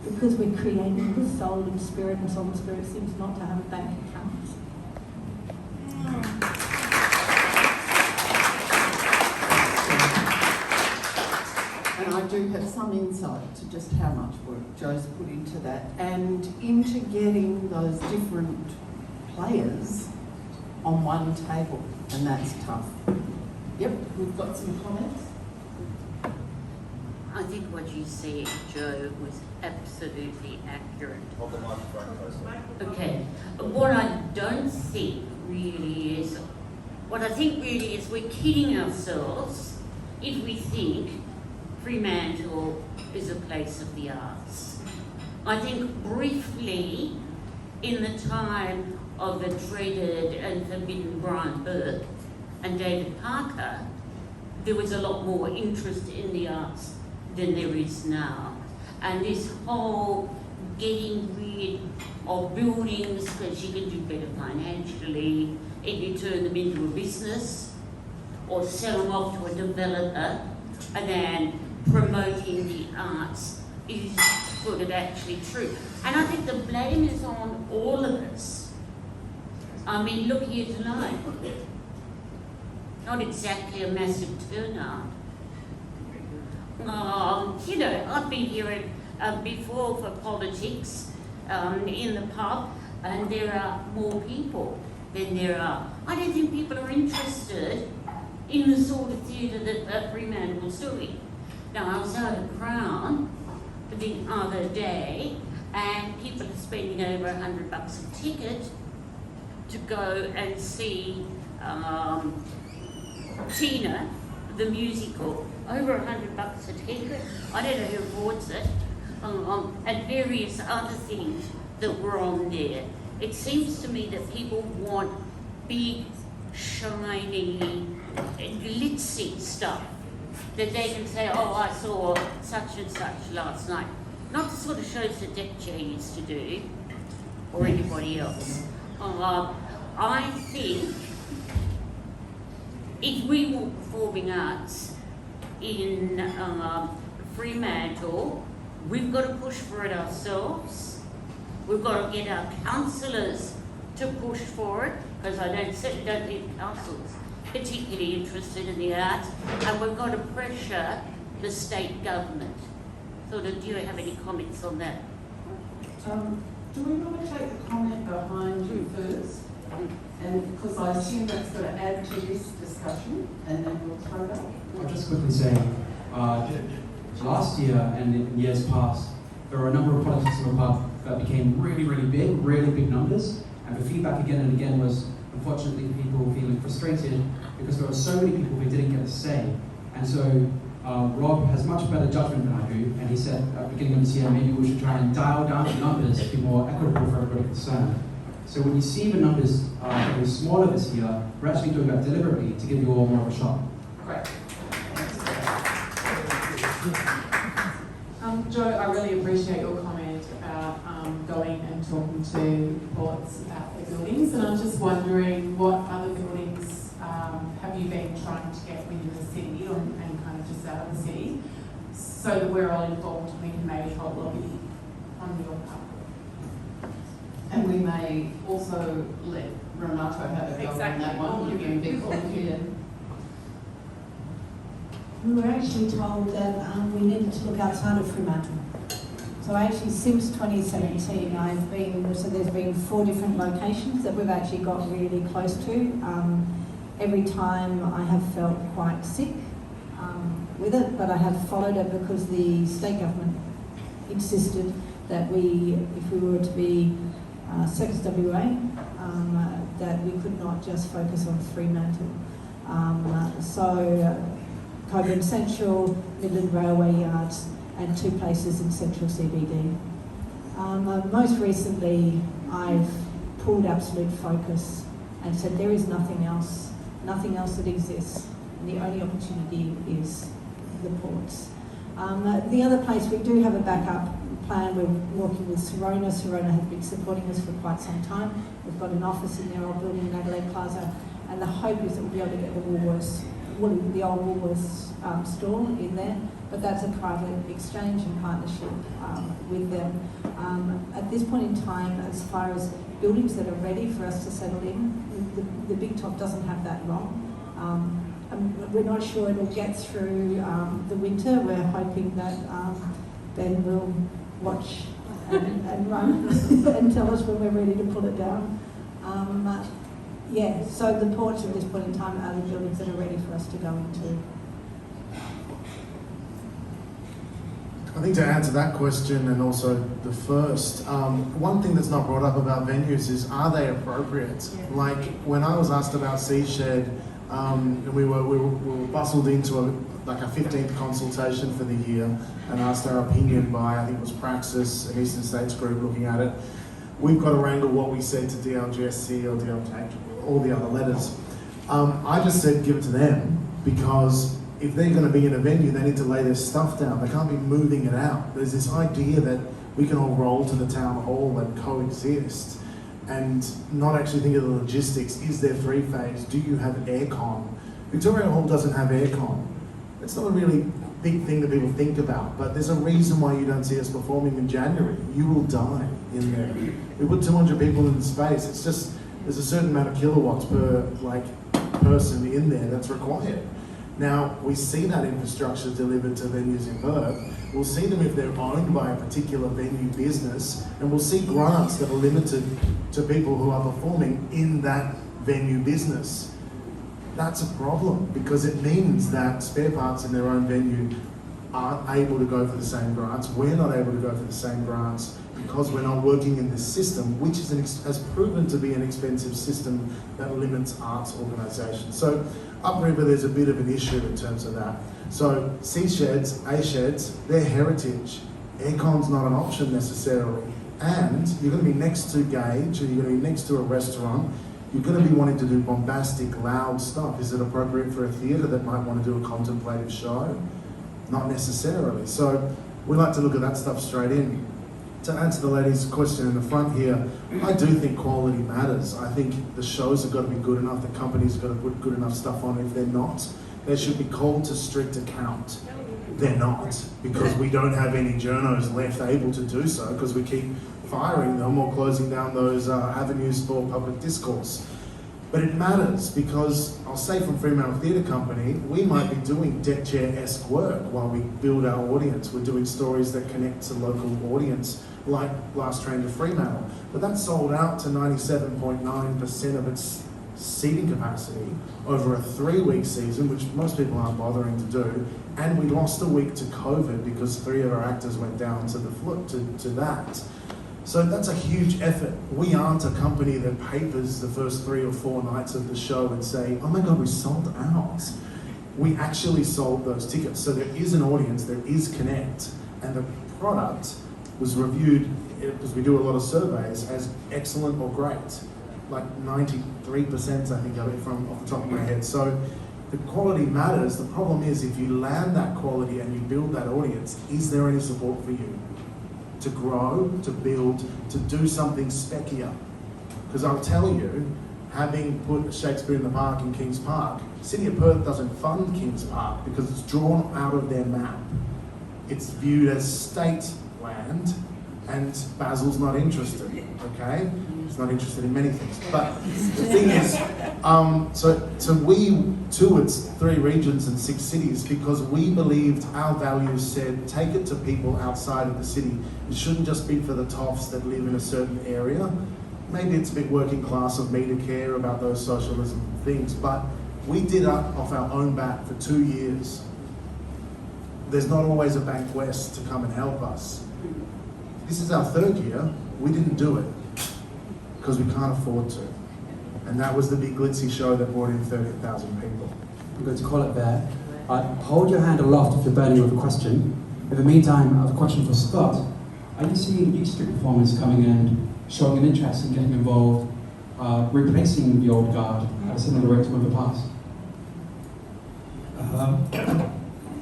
because we're creating with soul and spirit, and soul and spirit seems not to have a bank account. And I do have some insight to just how much work Joe's put into that and into getting those different players on one table, and that's tough. Yep, we've got some comments. I think what you said, Joe, was absolutely accurate. Hold the microphone closer. Okay, what I don't think really is, what I think really is we're kidding ourselves if we think Fremantle is a place of the arts. I think briefly, in the time of the dreaded and forbidden Brian Burke and David Parker, there was a lot more interest in the arts than there is now. And this whole getting rid of buildings because you can do better financially if you turn them into a business or sell them off to a developer, and then promoting the arts is sort of actually true. And I think the blame is on all of us. I mean, look here tonight. Not exactly a massive turnout. You know, I've been here before for politics in the pub, and there are more people than there are. I don't think people are interested in the sort of theatre that Fremantle's doing. Now, I was out at Crown the other day, and people are spending over $100 a ticket to go and see Tina, the musical. Over $100 a ticket. I don't know who affords it, and various other things that were on there. It seems to me that people want big, shiny, glitzy stuff that they can say, oh, I saw such and such last night. Not the sort of shows that Dick J used to do, or anybody else. I think if we were performing arts in Fremantle, we've got to push for it ourselves. We've got to get our councillors to push for it, because I don't think councils particularly interested in the arts, and we've got to pressure the state government. Do you have any comments on that? Do we want to take the comment behind you first? And because I assume that's going to add to this discussion, and then we'll throw it up. I'll just quickly say, last year and in years past, there were a number of projects in the pub that became really, really big numbers. And the feedback again and again was, unfortunately, people feeling frustrated because there were so many people who didn't get a say. And so Rob has much better judgment than I do, and he said at the beginning of this year, maybe we should try and dial down the numbers to be more equitable for everybody concerned. So when you see the numbers getting smaller this year, we're actually doing that deliberately to give you all more of a shot. Great. Joe, I really appreciate your comment about going and talking to ports about the buildings, and I'm just wondering what other buildings have you been trying to get within the city and kind of just out of the city, so that we're all informed and we can maybe hold lobby on your part. And we may also let Renato have a go on that one. Give you a big volunteer. We were actually told that we needed to look outside of Fremantle. So actually since 2017 there's been 4 different locations that we've actually got really close to. Every time I have felt quite sick with it, but I have followed it because the state government insisted that if we were to be Circus WA, that we could not just focus on Fremantle. Coburn Central, Midland Railway Yards, and 2 places in Central CBD. Most recently, I've pulled absolute focus and said there is nothing else that exists, and the only opportunity is the ports. The other place, we do have a backup plan. We're working with Serona. Serona has been supporting us for quite some time. We've got an office in their old building in Adelaide Plaza, and the hope is that we'll be able to get the old Woolworths store in there, but that's a private exchange and partnership with them. At this point in time, as far as buildings that are ready for us to settle in, the Big Top doesn't have that long. And we're not sure it'll get through the winter. We're hoping that Ben will watch and run and tell us when we're ready to pull it down. Yeah, so the ports at this point in time are the buildings that are ready for us to go into. I think to answer that question and also the first, one thing that's not brought up about venues is, are they appropriate? Yeah. Like when I was asked about Seashed, we were bustled into a 15th consultation for the year and asked our opinion by, I think it was Praxis, an Eastern States group looking at it. We've got to wrangle what we said to DLGSC or DLJ, all the other letters. I just said give it to them, because if they're going to be in a venue, they need to lay their stuff down. They can't be moving it out. There's this idea that we can all roll to the town hall and coexist and not actually think of the logistics. Is there 3-phase? Do you have aircon? Victoria Hall doesn't have aircon. It's not a really big thing that people think about, but there's a reason why you don't see us performing in January. You will die in there. We put 200 people in the space. It's just, there's a certain amount of kilowatts per person in there that's required. Now, we see that infrastructure delivered to venues in Perth. We'll see them if they're owned by a particular venue business, and we'll see grants that are limited to people who are performing in that venue business. That's a problem, because it means that spare parts in their own venue aren't able to go for the same grants. We're not able to go for the same grants because we're not working in this system, which has proven to be an expensive system that limits arts organisations. So upriver, there's a bit of an issue in terms of that. So C-sheds, A-sheds, they're heritage. Aircon's not an option necessarily. And you're going to be next to Gauge, or you're going to be next to a restaurant. You're going to be wanting to do bombastic, loud stuff. Is it appropriate for a theatre that might want to do a contemplative show? Not necessarily. So we like to look at that stuff straight in. To answer the lady's question in the front here, I do think quality matters. I think the shows have got to be good enough, the company's got to put good enough stuff on. If they're not, they should be called to strict account. They're not, because we don't have any journos left able to do so, because we keep firing them or closing down those avenues for public discourse. But it matters, because I'll say from Fremantle Theatre Company, we might be doing deck chair-esque work while we build our audience. We're doing stories that connect to local audience, like Last Train to Fremantle. But that sold out to 97.9% of its seating capacity over a 3-week season, which most people aren't bothering to do. And we lost a week to COVID because 3 of our actors went down to that. So that's a huge effort. We aren't a company that papers the first 3 or 4 nights of the show and say, oh my God, we sold out. We actually sold those tickets. So there is an audience, there is connect, and the product was reviewed, because we do a lot of surveys, as excellent or great. Like 93% I think of it from off the top of my head. So the quality matters. The problem is, if you land that quality and you build that audience, is there any support for you to grow, to build, to do something speckier? Because I'll tell you, having put Shakespeare in the Park in Kings Park, City of Perth doesn't fund Kings Park because it's drawn out of their map. It's viewed as state land, and Basil's not interested, okay? He's not interested in many things. But the thing is, so we toured 3 regions and 6 cities because we believed our values said, take it to people outside of the city. It shouldn't just be for the toffs that live in a certain area. Maybe it's a bit working class of me to care about those socialism things, but we did it off our own bat for 2 years. There's not always a Bank West to come and help us. This is our 3rd year. We didn't do it because we can't afford to. And that was the big glitzy show that brought in 30,000 people. I'm going to call it there. Hold your hand aloft if you're burning with a question. In the meantime, I have a question for Scott. Are you seeing new street performers coming in, showing an interest in getting involved, replacing the old guard at a similar rate to in the past?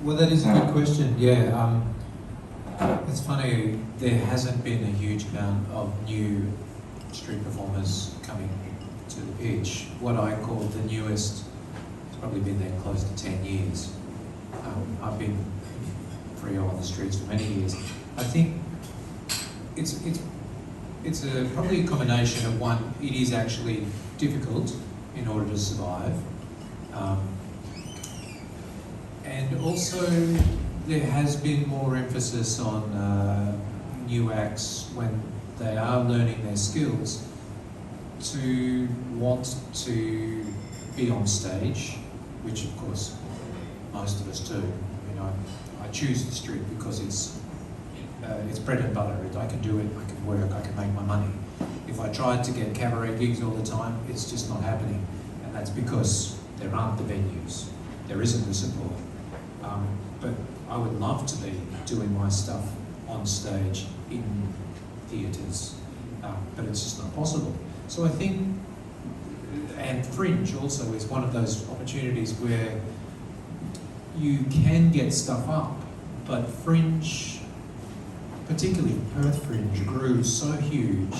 Well, that is a good question. Yeah, it's funny, there hasn't been a huge amount of new street performers coming to the pitch. What I call the newest, it's probably been there close to 10 years. I've been free on the streets for many years. I think it's probably a combination of one, it is actually difficult in order to survive. And also there has been more emphasis on new acts when they are learning their skills to want to be on stage, which of course most of us do. You know, I choose the street because it's bread and butter. I can do it, I can work, I can make my money. If I tried to get cabaret gigs all the time, it's just not happening. And that's because there aren't the venues, there isn't the support. But I would love to be doing my stuff on stage in theatres, but it's just not possible. So I think, and Fringe also is one of those opportunities where you can get stuff up, but Fringe, particularly Perth Fringe, grew so huge,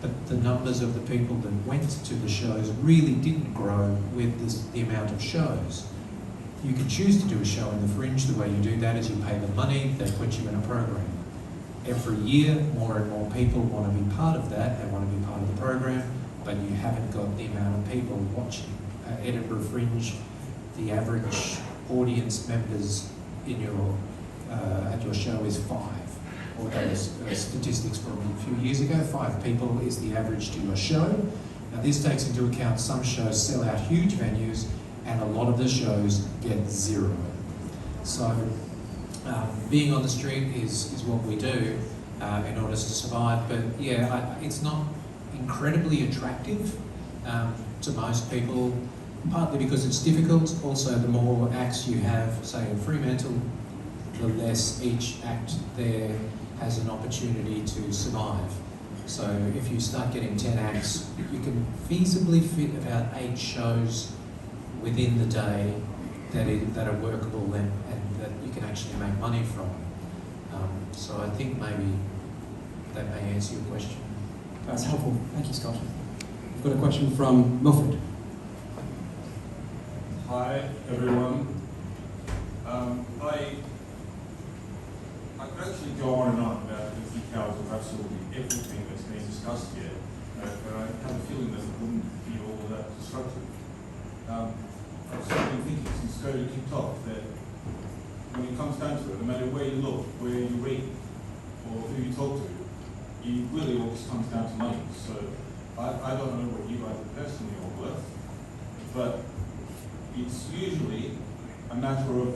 but the numbers of the people that went to the shows really didn't grow with the amount of shows. You can choose to do a show in the Fringe. The way you do that is you pay them money, they put you in a program. Every year, more and more people want to be part of that, they want to be part of the program, but you haven't got the amount of people watching. Edinburgh Fringe, the average audience members in your at your show is 5. Or those statistics from a few years ago, 5 people is the average to your show. Now this takes into account some shows sell out huge venues, and a lot of the shows get 0. So being on the street is what we do in order to survive. But yeah, it's not incredibly attractive to most people, partly because it's difficult. Also, the more acts you have, say in Fremantle, the less each act there has an opportunity to survive. So if you start getting 10 acts, you can feasibly fit about 8 shows within the day that are workable and that you can actually make money from. So I think maybe that may answer your question. That's helpful. Thank you, Scott. We've got a question from Milford. Hi, everyone. I go on and on about the details of absolutely everything that's being discussed here, but I have a feeling that it wouldn't be all that constructive. I've sort of been thinking since COVID kicked off that when it comes down to it, no matter where you look, where you read, or who you talk to, it really all just comes down to money. So I don't know what you guys are personally are worth, but it's usually a matter of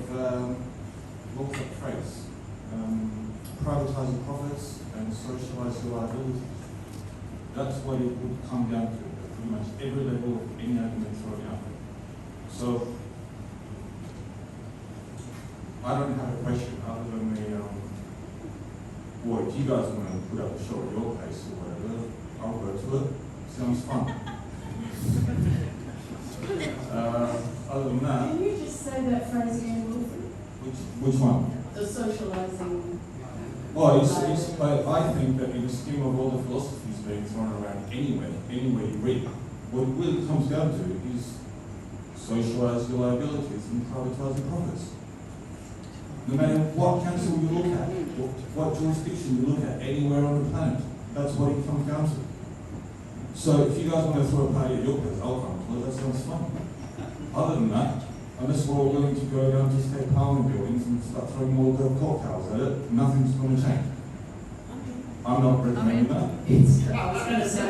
lots of traits, privatising profits and socialising liabilities. That's what it would come down to at pretty much every level of any argument thrown out. So I don't have a question other than the, well, if you guys want to put up a show at your place or whatever, I'll go to it. Sounds fun. Other than that, Can you just say that phrase again, Wilfred? which one? The socialising. Well, I think that in the scheme of all the philosophies being thrown around anywhere you read, what it really comes down to is socialise your liabilities and privatise your profits. No matter what council you look at, what jurisdiction you look at, anywhere on the planet, that's what it comes down to. So if you guys want to throw a party at your place, I'll come to it, that sounds fun. Other than that, unless we're all willing to go down to state parliament buildings and start throwing Molotov cocktails at it, nothing's going to change. I'm not recommending that. I was going to say,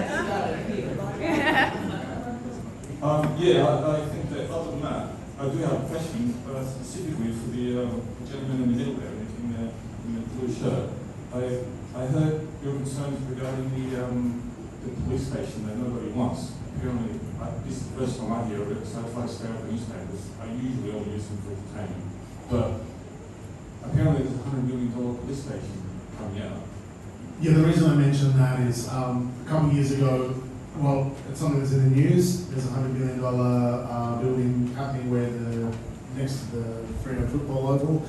I think that other than that, I do have a question specifically for the gentleman in the middle there in the blue shirt. I heard your concerns regarding the police station that nobody wants. Apparently, this is the first time I hear of it, so I try to stay off the newspapers. I usually only use them for entertainment. But apparently there's a $100 million police station coming out. Yeah, the reason I mentioned that is a couple of years ago, well, it's something that's in the news. There's a $100 million building happening where next to the Fremantle football oval,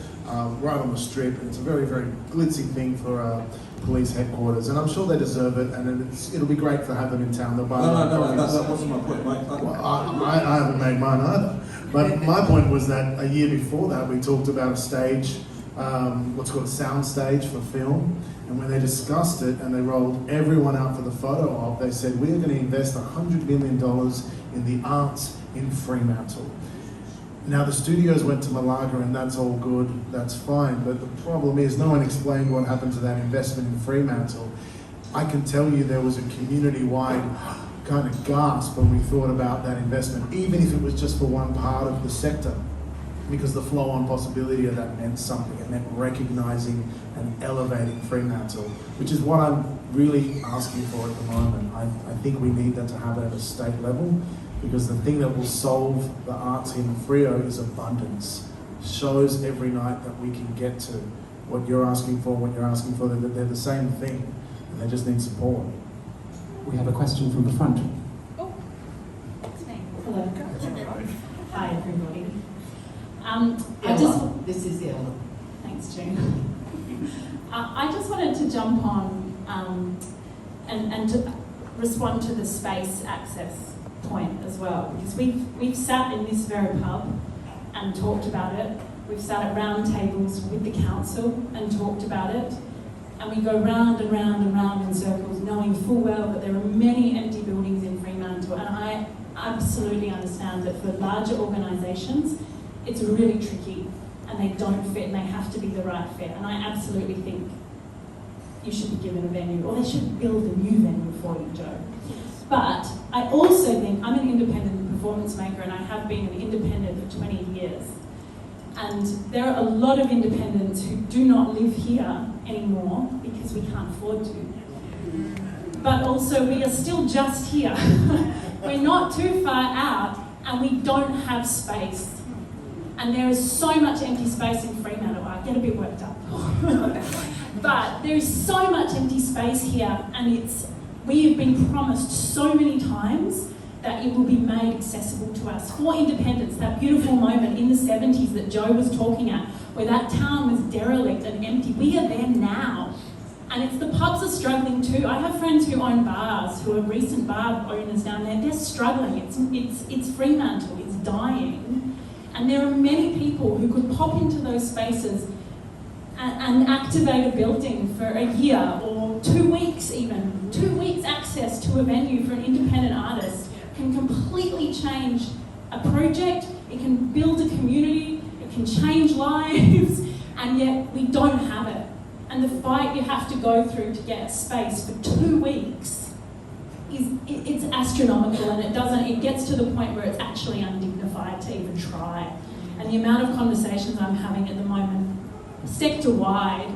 right on the strip, and it's a very, very glitzy thing for police headquarters, and I'm sure they deserve it, and it'll be great to have them in town. No, that wasn't my point, mate. Well, I haven't made mine either. But my point was that a year before that, we talked about a stage, what's called a sound stage for film. And when they discussed it and they rolled everyone out for the photo op, they said, we're going to invest $100 million in the arts in Fremantle. Now the studios went to Malaga and that's all good, that's fine. But the problem is no one explained what happened to that investment in Fremantle. I can tell you there was a community-wide kind of gasp when we thought about that investment, even if it was just for one part of the sector. Because the flow-on possibility of that meant something. It meant recognising and elevating Fremantle, which is what I'm really asking for at the moment. I think we need that to happen at a state level, because the thing that will solve the arts in Freo is abundance. Shows every night that we can get to what you're asking for, that they're the same thing, and they just need support. We have a question from the front. Hello. Hi, everybody. This is Ella. Thanks, June. I just wanted to jump on and to respond to the space access point as well, because we've sat in this very pub and talked about it. We've sat at round tables with the council and talked about it, and we go round and round and round in circles, knowing full well that there are many empty buildings in Fremantle, and I absolutely understand that for larger organisations it's really tricky and they don't fit and they have to be the right fit, and I absolutely think you should be given a venue, or they should build a new venue for you, Joe. But I also think, I'm an independent performance maker and I have been an independent for 20 years. And there are a lot of independents who do not live here anymore because we can't afford to. But also we are still just here. We're not too far out and we don't have space. And there is so much empty space in Fremantle. I get a bit worked up. But there is so much empty space here, and we have been promised so many times that it will be made accessible to us for independence. That beautiful moment in the 70s that Joe was talking at, where that town was derelict and empty. We are there now. And the pubs are struggling too. I have friends who own bars, who are recent bar owners down there. They're struggling. It's Fremantle. It's dying. And there are many people who could pop into those spaces and activate a building for a year or 2 weeks even. 2 weeks access to a venue for an independent artist can completely change a project, it can build a community, it can change lives, and yet we don't have it. And the fight you have to go through to get a space for 2 weeks it's astronomical, and it gets to the point where it's actually undignified to even try. And the amount of conversations I'm having at the moment, sector-wide,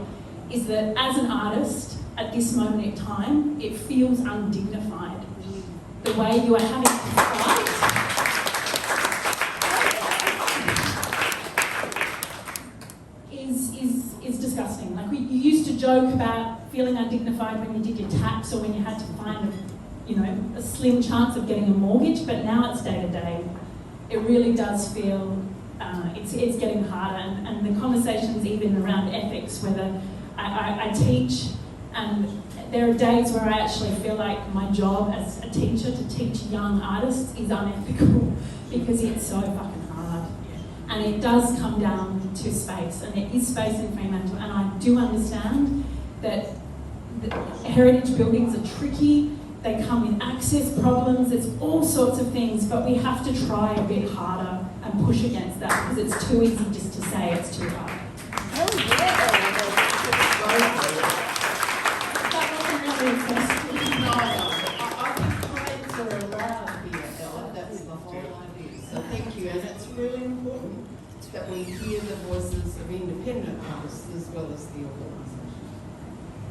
is that as an artist, at this moment in time, it feels undignified. The way you are having to fight is disgusting. Like, you used to joke about feeling undignified when you did your tax or when you had to find a slim chance of getting a mortgage, but now it's day to day. It really does feel it's getting harder, and the conversations even around ethics, whether I teach, and there are days where I actually feel like my job as a teacher to teach young artists is unethical because it's so fucking hard. And it does come down to space, and there is space in Fremantle, and I do understand that heritage buildings are tricky, they come with access problems, there's all sorts of things, but we have to try a bit harder and push against that because it's too easy just to say it's too hard. Thank you, and it's really important that we hear the voices of independent artists as well as the organisation.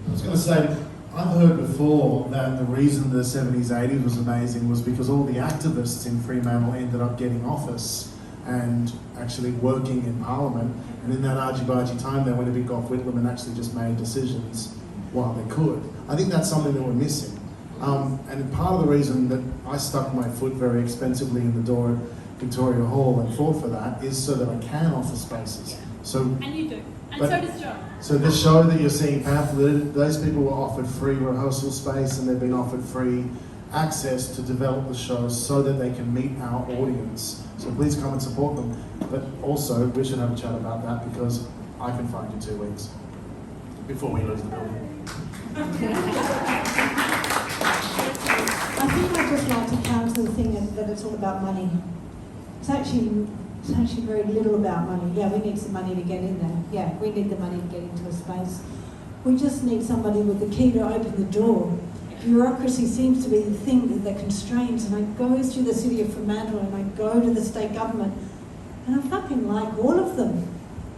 I was going to say, I've heard before that the reason the 70s, 80s was amazing was because all the activists in Fremantle ended up getting office and actually working in Parliament, and in that argy-bargy time they went a bit Gough Whitlam and actually just made decisions while they could. I think that's something that we're missing. And part of the reason that I stuck my foot very expensively in the door at Victoria Hall and fought for that is so that I can offer spaces. So, and you do. And so does Joe. So this show that you're seeing pamphleted, those people were offered free rehearsal space and they've been offered free access to develop the show so that they can meet our audience. So please come and support them. But also, we should have a chat about that because I can find you 2 weeks before we lose the building. I think I'd just like to counter the thing that it's all about money. It's actually very little about money. Yeah, we need some money to get in there. Yeah, we need the money to get into a space. We just need somebody with the key to open the door. Bureaucracy seems to be the thing that constrains, and I go through the city of Fremantle and I go to the state government and I fucking like all of them.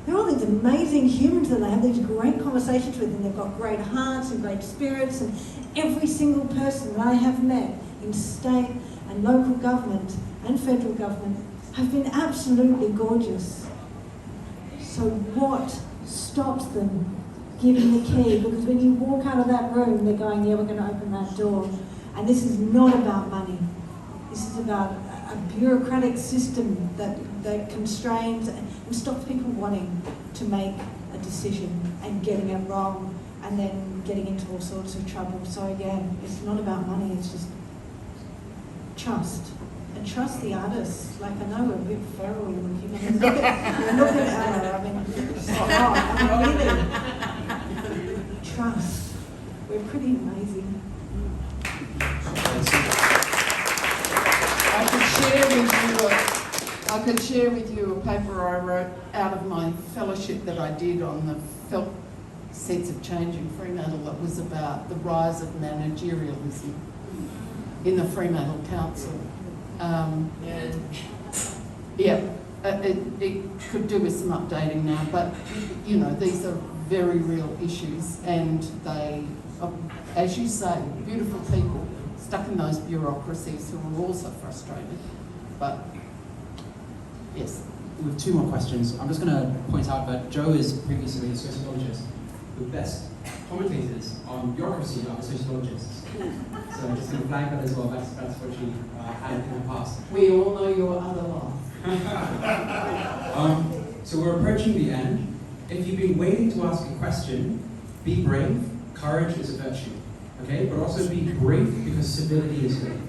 They're all these amazing humans and I have these great conversations with, and they've got great hearts and great spirits, and every single person that I have met in state and local government and federal government have been absolutely gorgeous. So what stops them giving the key? Because when you walk out of that room, they're going, yeah, we're going to open that door. And this is not about money. This is about a bureaucratic system that constrains and stops people wanting to make a decision and getting it wrong and then getting into all sorts of trouble. So again, it's not about money, it's just trust. And trust the artists. Like, I know we're a bit feral looking. I mean, look at Ella. I mean, stop. I mean, really. Trust. We're pretty amazing. I could share with you a paper I wrote out of my fellowship that I did on the felt sense of change in Fremantle that was about the rise of managerialism in the Fremantle Council. It could do with some updating now, but you know, these are very real issues, and they are, as you say, beautiful people stuck in those bureaucracies who are also frustrated. But yes. We have 2 more questions. I'm just going to point out that Joe is previously a sociologist. The best commentators on bureaucracy are the sociologists. So I'm just going to flag that as well. That's what she had in the past. We all know your other life. So we're approaching the end. If you've been waiting to ask a question, be brave. Courage is a virtue. Okay? But also be brave because civility is good.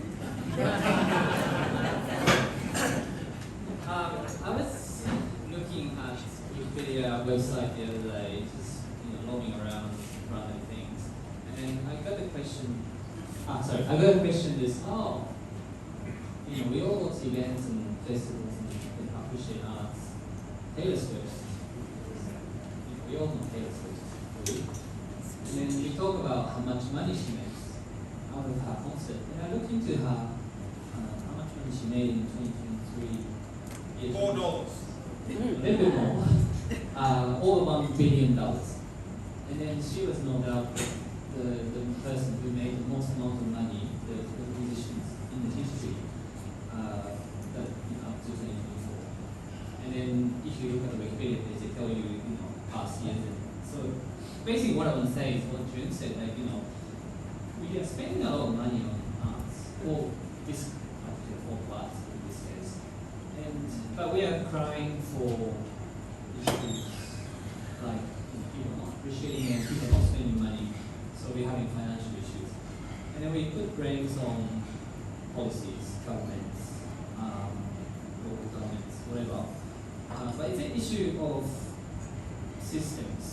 I was looking at Wikipedia website the other day, just roaming around random things. And I got a question. I got a question is, you know, we all go to events and festivals and appreciate arts. Taylor Swift, you know, we all know Taylor Swift. And then we talk about how much money she makes out of her concert. And I looked into her, how much money she made in 2023. $4. A little bit more. Over $1 billion. And then she was no doubt the person who made the most amount of money, the musicians in the history, that, you know, up to 2024. And then if you look at the Wikipedia page, they tell you, you know, past years. And so basically what I want to say is what June said, like, you know, we are spending a lot of money on arts, or this particular form of arts in this case. But we are crying for issues like, people not appreciating and people not spending money, so we're having financial issues. And then we put brakes on policies, governments, local governments, whatever. But is it issue of systems,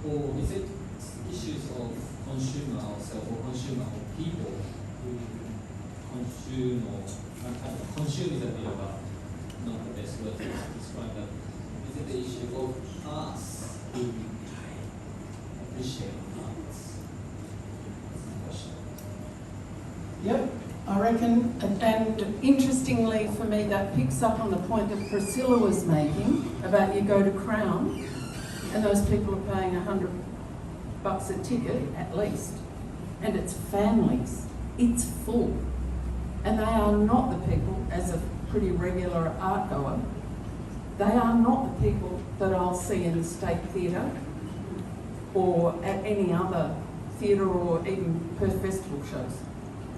or is it issues of consumer ourselves, or consumer or people who consume, or consume is a bit of a not the best word to describe that. Is it the issue of us who appreciate arts? That's my question. Yep, I reckon, and interestingly for me, that picks up on the point that Priscilla was making about you go to Crown and those people are paying $100 a ticket at least, and it's families, it's full, and they are not the people, as a pretty regular art goer, they are not the people that I'll see in the State Theatre or at any other theatre or even Perth Festival shows.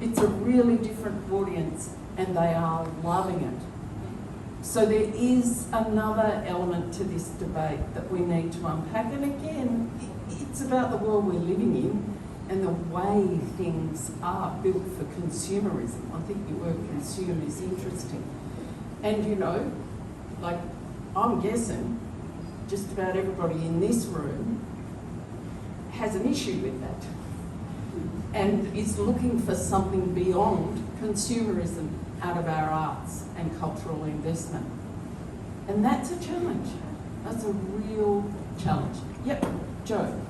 It's a really different audience and they are loving it. So there is another element to this debate that we need to unpack, and again, it's about the world we're living in and the way things are built for consumerism. I think the word consume is interesting. And you know, like, I'm guessing just about everybody in this room has an issue with that and is looking for something beyond consumerism out of our arts and cultural investment. And that's a challenge. That's a real challenge. Yep, Joe.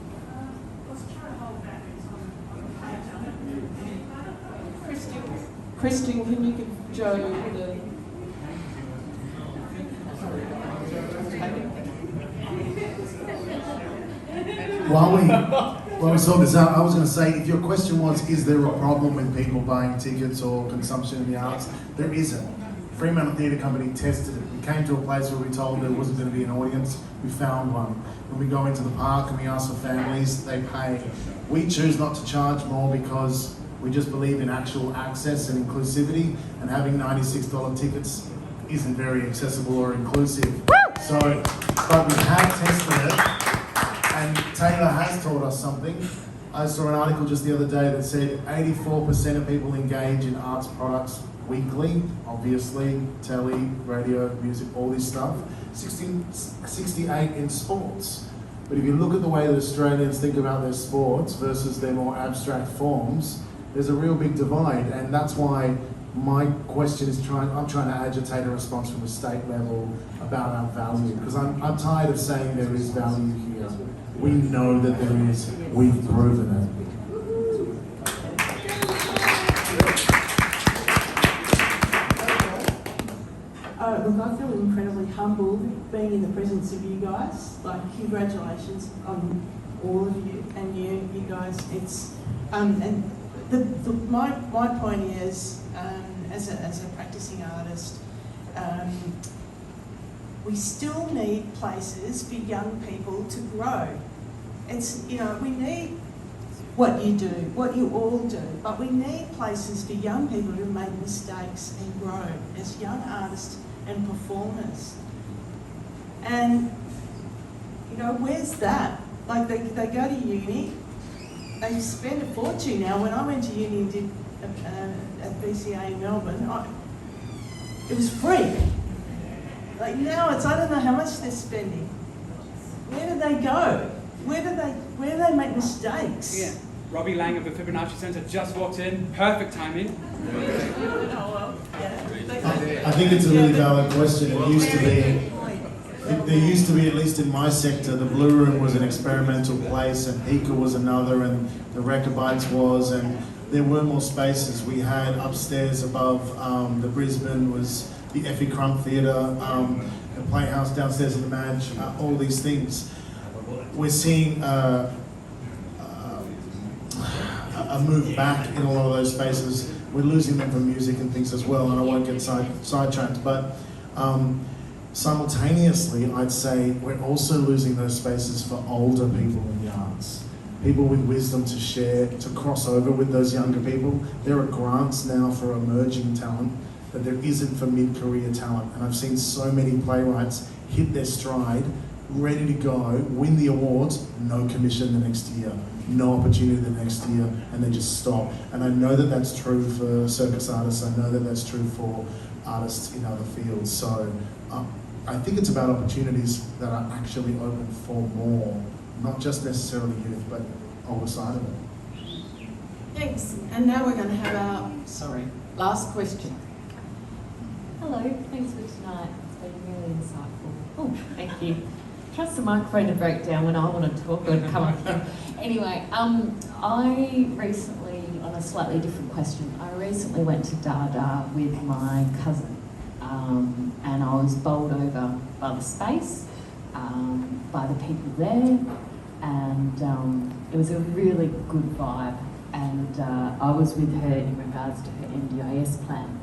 Christian, can you give Joe the... While we sort this out, I was going to say, if your question was, is there a problem with people buying tickets or consumption in the arts? There isn't. Fremantle Theatre Company tested it. We came to a place where we told there wasn't going to be an audience. We found one. When we go into the park and we ask for families, they pay. We choose not to charge more because we just believe in actual access and inclusivity, and having $96 tickets isn't very accessible or inclusive. So, but we have tested it. And Taylor has taught us something. I saw an article just the other day that said 84% of people engage in arts products weekly, obviously, telly, radio, music, all this stuff. 68 in sports. But if you look at the way that Australians think about their sports versus their more abstract forms, there's a real big divide, and that's why my question is I'm trying to agitate a response from the state level about our value, because I'm tired of saying there is value here. We know that there is. We've proven it. Look, I feel incredibly humbled being in the presence of you guys. Like, congratulations on all of you and you guys. It's and my point is, as a practicing artist, we still need places for young people to grow. It's, you know, we need what you do, what you all do, but we need places for young people to make mistakes and grow as young artists and performers. And, you know, where's that? Like, they go to uni, they spend a fortune now. When I went to uni and did at BCA in Melbourne, it was free. Like, now it's, I don't know how much they're spending. Where do they go? Where do they make mistakes? Yeah. Robbie Lang of the Fibonacci Centre just walked in. Perfect timing. I think it's a really valid question. It used to be, there used to be, at least in my sector, the Blue Room was an experimental place, and Pika was another, and the Recabites was, and there were more spaces. We had upstairs above the Brisbane was the Effie Crump Theatre, the Playhouse downstairs in the Madge, all these things. We're seeing a move back in a lot of those spaces. We're losing them from music and things as well, and I won't get sidetracked, but simultaneously, I'd say we're also losing those spaces for older people in the arts. People with wisdom to share, to cross over with those younger people. There are grants now for emerging talent that there isn't for mid-career talent, and I've seen so many playwrights hit their stride, ready to go, win the awards, no commission the next year, no opportunity the next year, and they just stop. And I know that that's true for circus artists, I know that that's true for artists in other fields. So I think it's about opportunities that are actually open for more, not just necessarily youth, but older side of it. Thanks. And now we're going to have our Last question. Hello, thanks for tonight. It's been really insightful. Oh, thank you. Trust the microphone to break down when I want to talk or to come up here. Anyway, I recently, on a slightly different question, I recently went to Dada with my cousin, and I was bowled over by the space, by the people there, and it was a really good vibe. And I was with her in regards to her NDIS plan.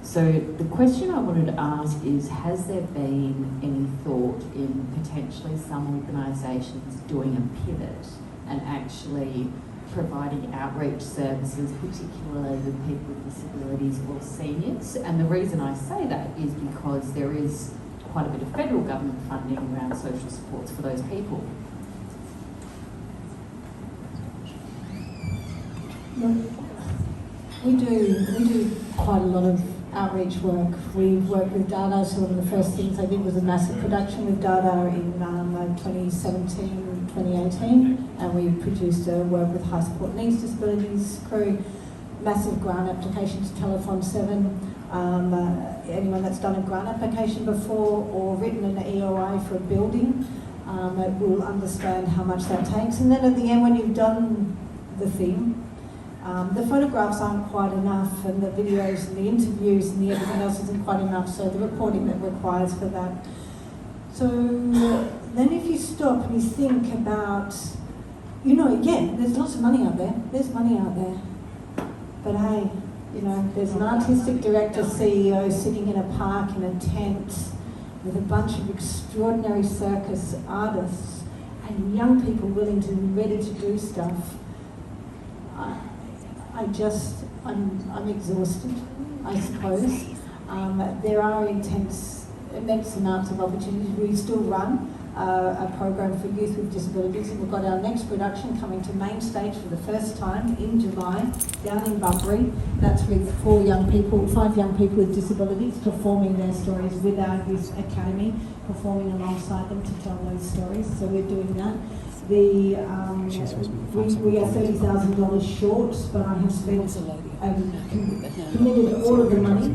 So the question I wanted to ask is, has there been any thought in potentially some organisations doing a pivot and actually providing outreach services, particularly with people with disabilities or seniors? And the reason I say that is because there is quite a bit of federal government funding around social supports for those people. We do quite a lot of outreach work. We've worked with Dada, so one of the first things I did was a massive production with Dada in 2017, 2018, and we produced a work with high support needs disabilities crew, massive grant application to Telethon 7. Anyone that's done a grant application before or written an EOI for a building will understand how much that takes. And then at the end, when you've done the thing, the photographs aren't quite enough, and the videos and the interviews and the everything else isn't quite enough, so the reporting that requires for that. So then if you stop and you think about, again, there's lots of money out there, there's money out there, but hey, there's an artistic director, CEO sitting in a park in a tent with a bunch of extraordinary circus artists and young people willing to and ready to do stuff. I'm exhausted, I suppose. There are immense amounts of opportunities. We still run a program for youth with disabilities, and we've got our next production coming to main stage for the first time in July down in Bunbury. That's with 5 young people with disabilities performing their stories with our youth academy, performing alongside them to tell those stories. So we're doing that. We are $30,000 short, but I have spent committed all of the money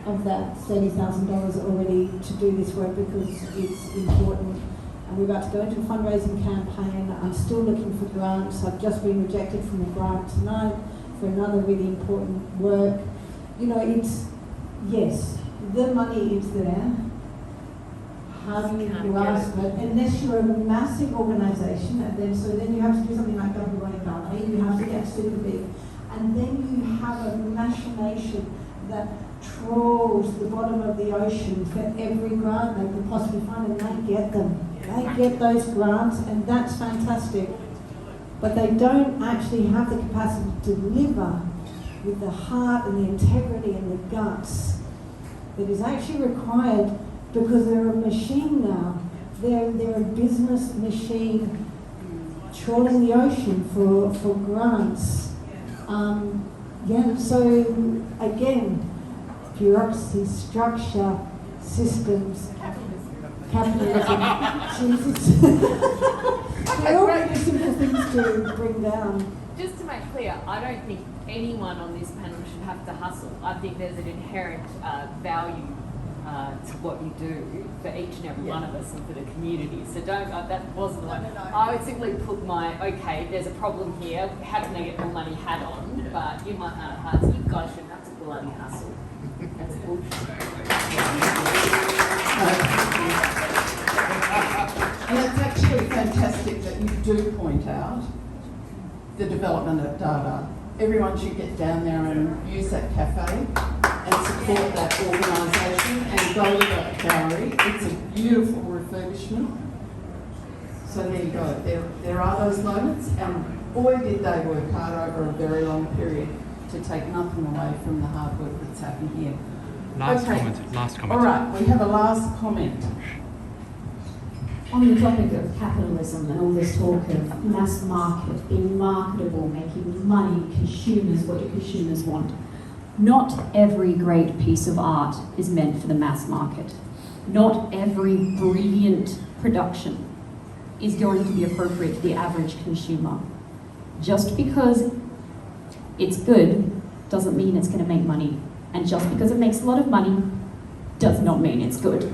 of that $30,000 already to do this work because it's important. And we're about to go into a fundraising campaign. I'm still looking for grants. I've just been rejected from a grant tonight for another really important work. Yes, the money is there. How do you grasp it? Unless you're a massive organisation, and then you have to do something like WA Ballet, you have to get super big, and then you have a machination that trawls the bottom of the ocean for every grant they could possibly find, and they get them. They get those grants, and that's fantastic. But they don't actually have the capacity to deliver with the heart and the integrity and the guts that is actually required. Because they're a machine now. They're a business machine trawling the ocean for grants. So again, bureaucracy, structure, systems, capitalism. Jesus. great simple things to bring down. Just to make clear, I don't think anyone on this panel should have to hustle. I think there's an inherent value to what you do for each and every one of us and for the community. So don't, that wasn't the one. I would simply put my, okay, there's a problem here, how can I get more money hat on, but you might not have hearts. You guys shouldn't have to bloody hustle. That's bullshit. And it's actually fantastic that you do point out the development of data. Everyone should get down there and use that cafe and support that organisation and go to that gallery. It's a beautiful refurbishment. So there you go. There are those moments, and boy did they work hard over a very long period to take nothing away from the hard work that's happened here. Last Okay. comment. All right, we have a last comment. On the topic of capitalism and all this talk of mass market, being marketable, making money, consumers, what do consumers want? Not every great piece of art is meant for the mass market. Not every brilliant production is going to be appropriate to the average consumer. Just because it's good doesn't mean it's going to make money. And just because it makes a lot of money does not mean it's good.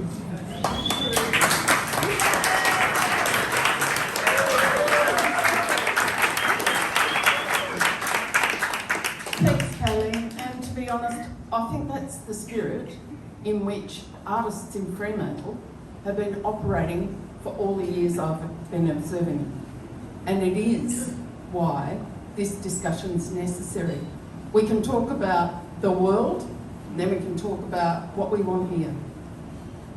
I think that's the spirit in which artists in Fremantle have been operating for all the years I've been observing them. And it is why this discussion is necessary. We can talk about the world, then we can talk about what we want here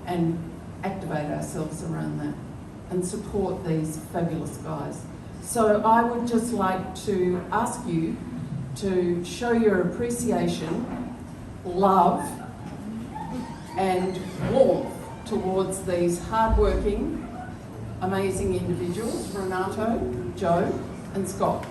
and activate ourselves around that and support these fabulous guys. So I would just like to ask you to show your appreciation, love and warmth towards these hard-working, amazing individuals, Renato, Joe and Scott.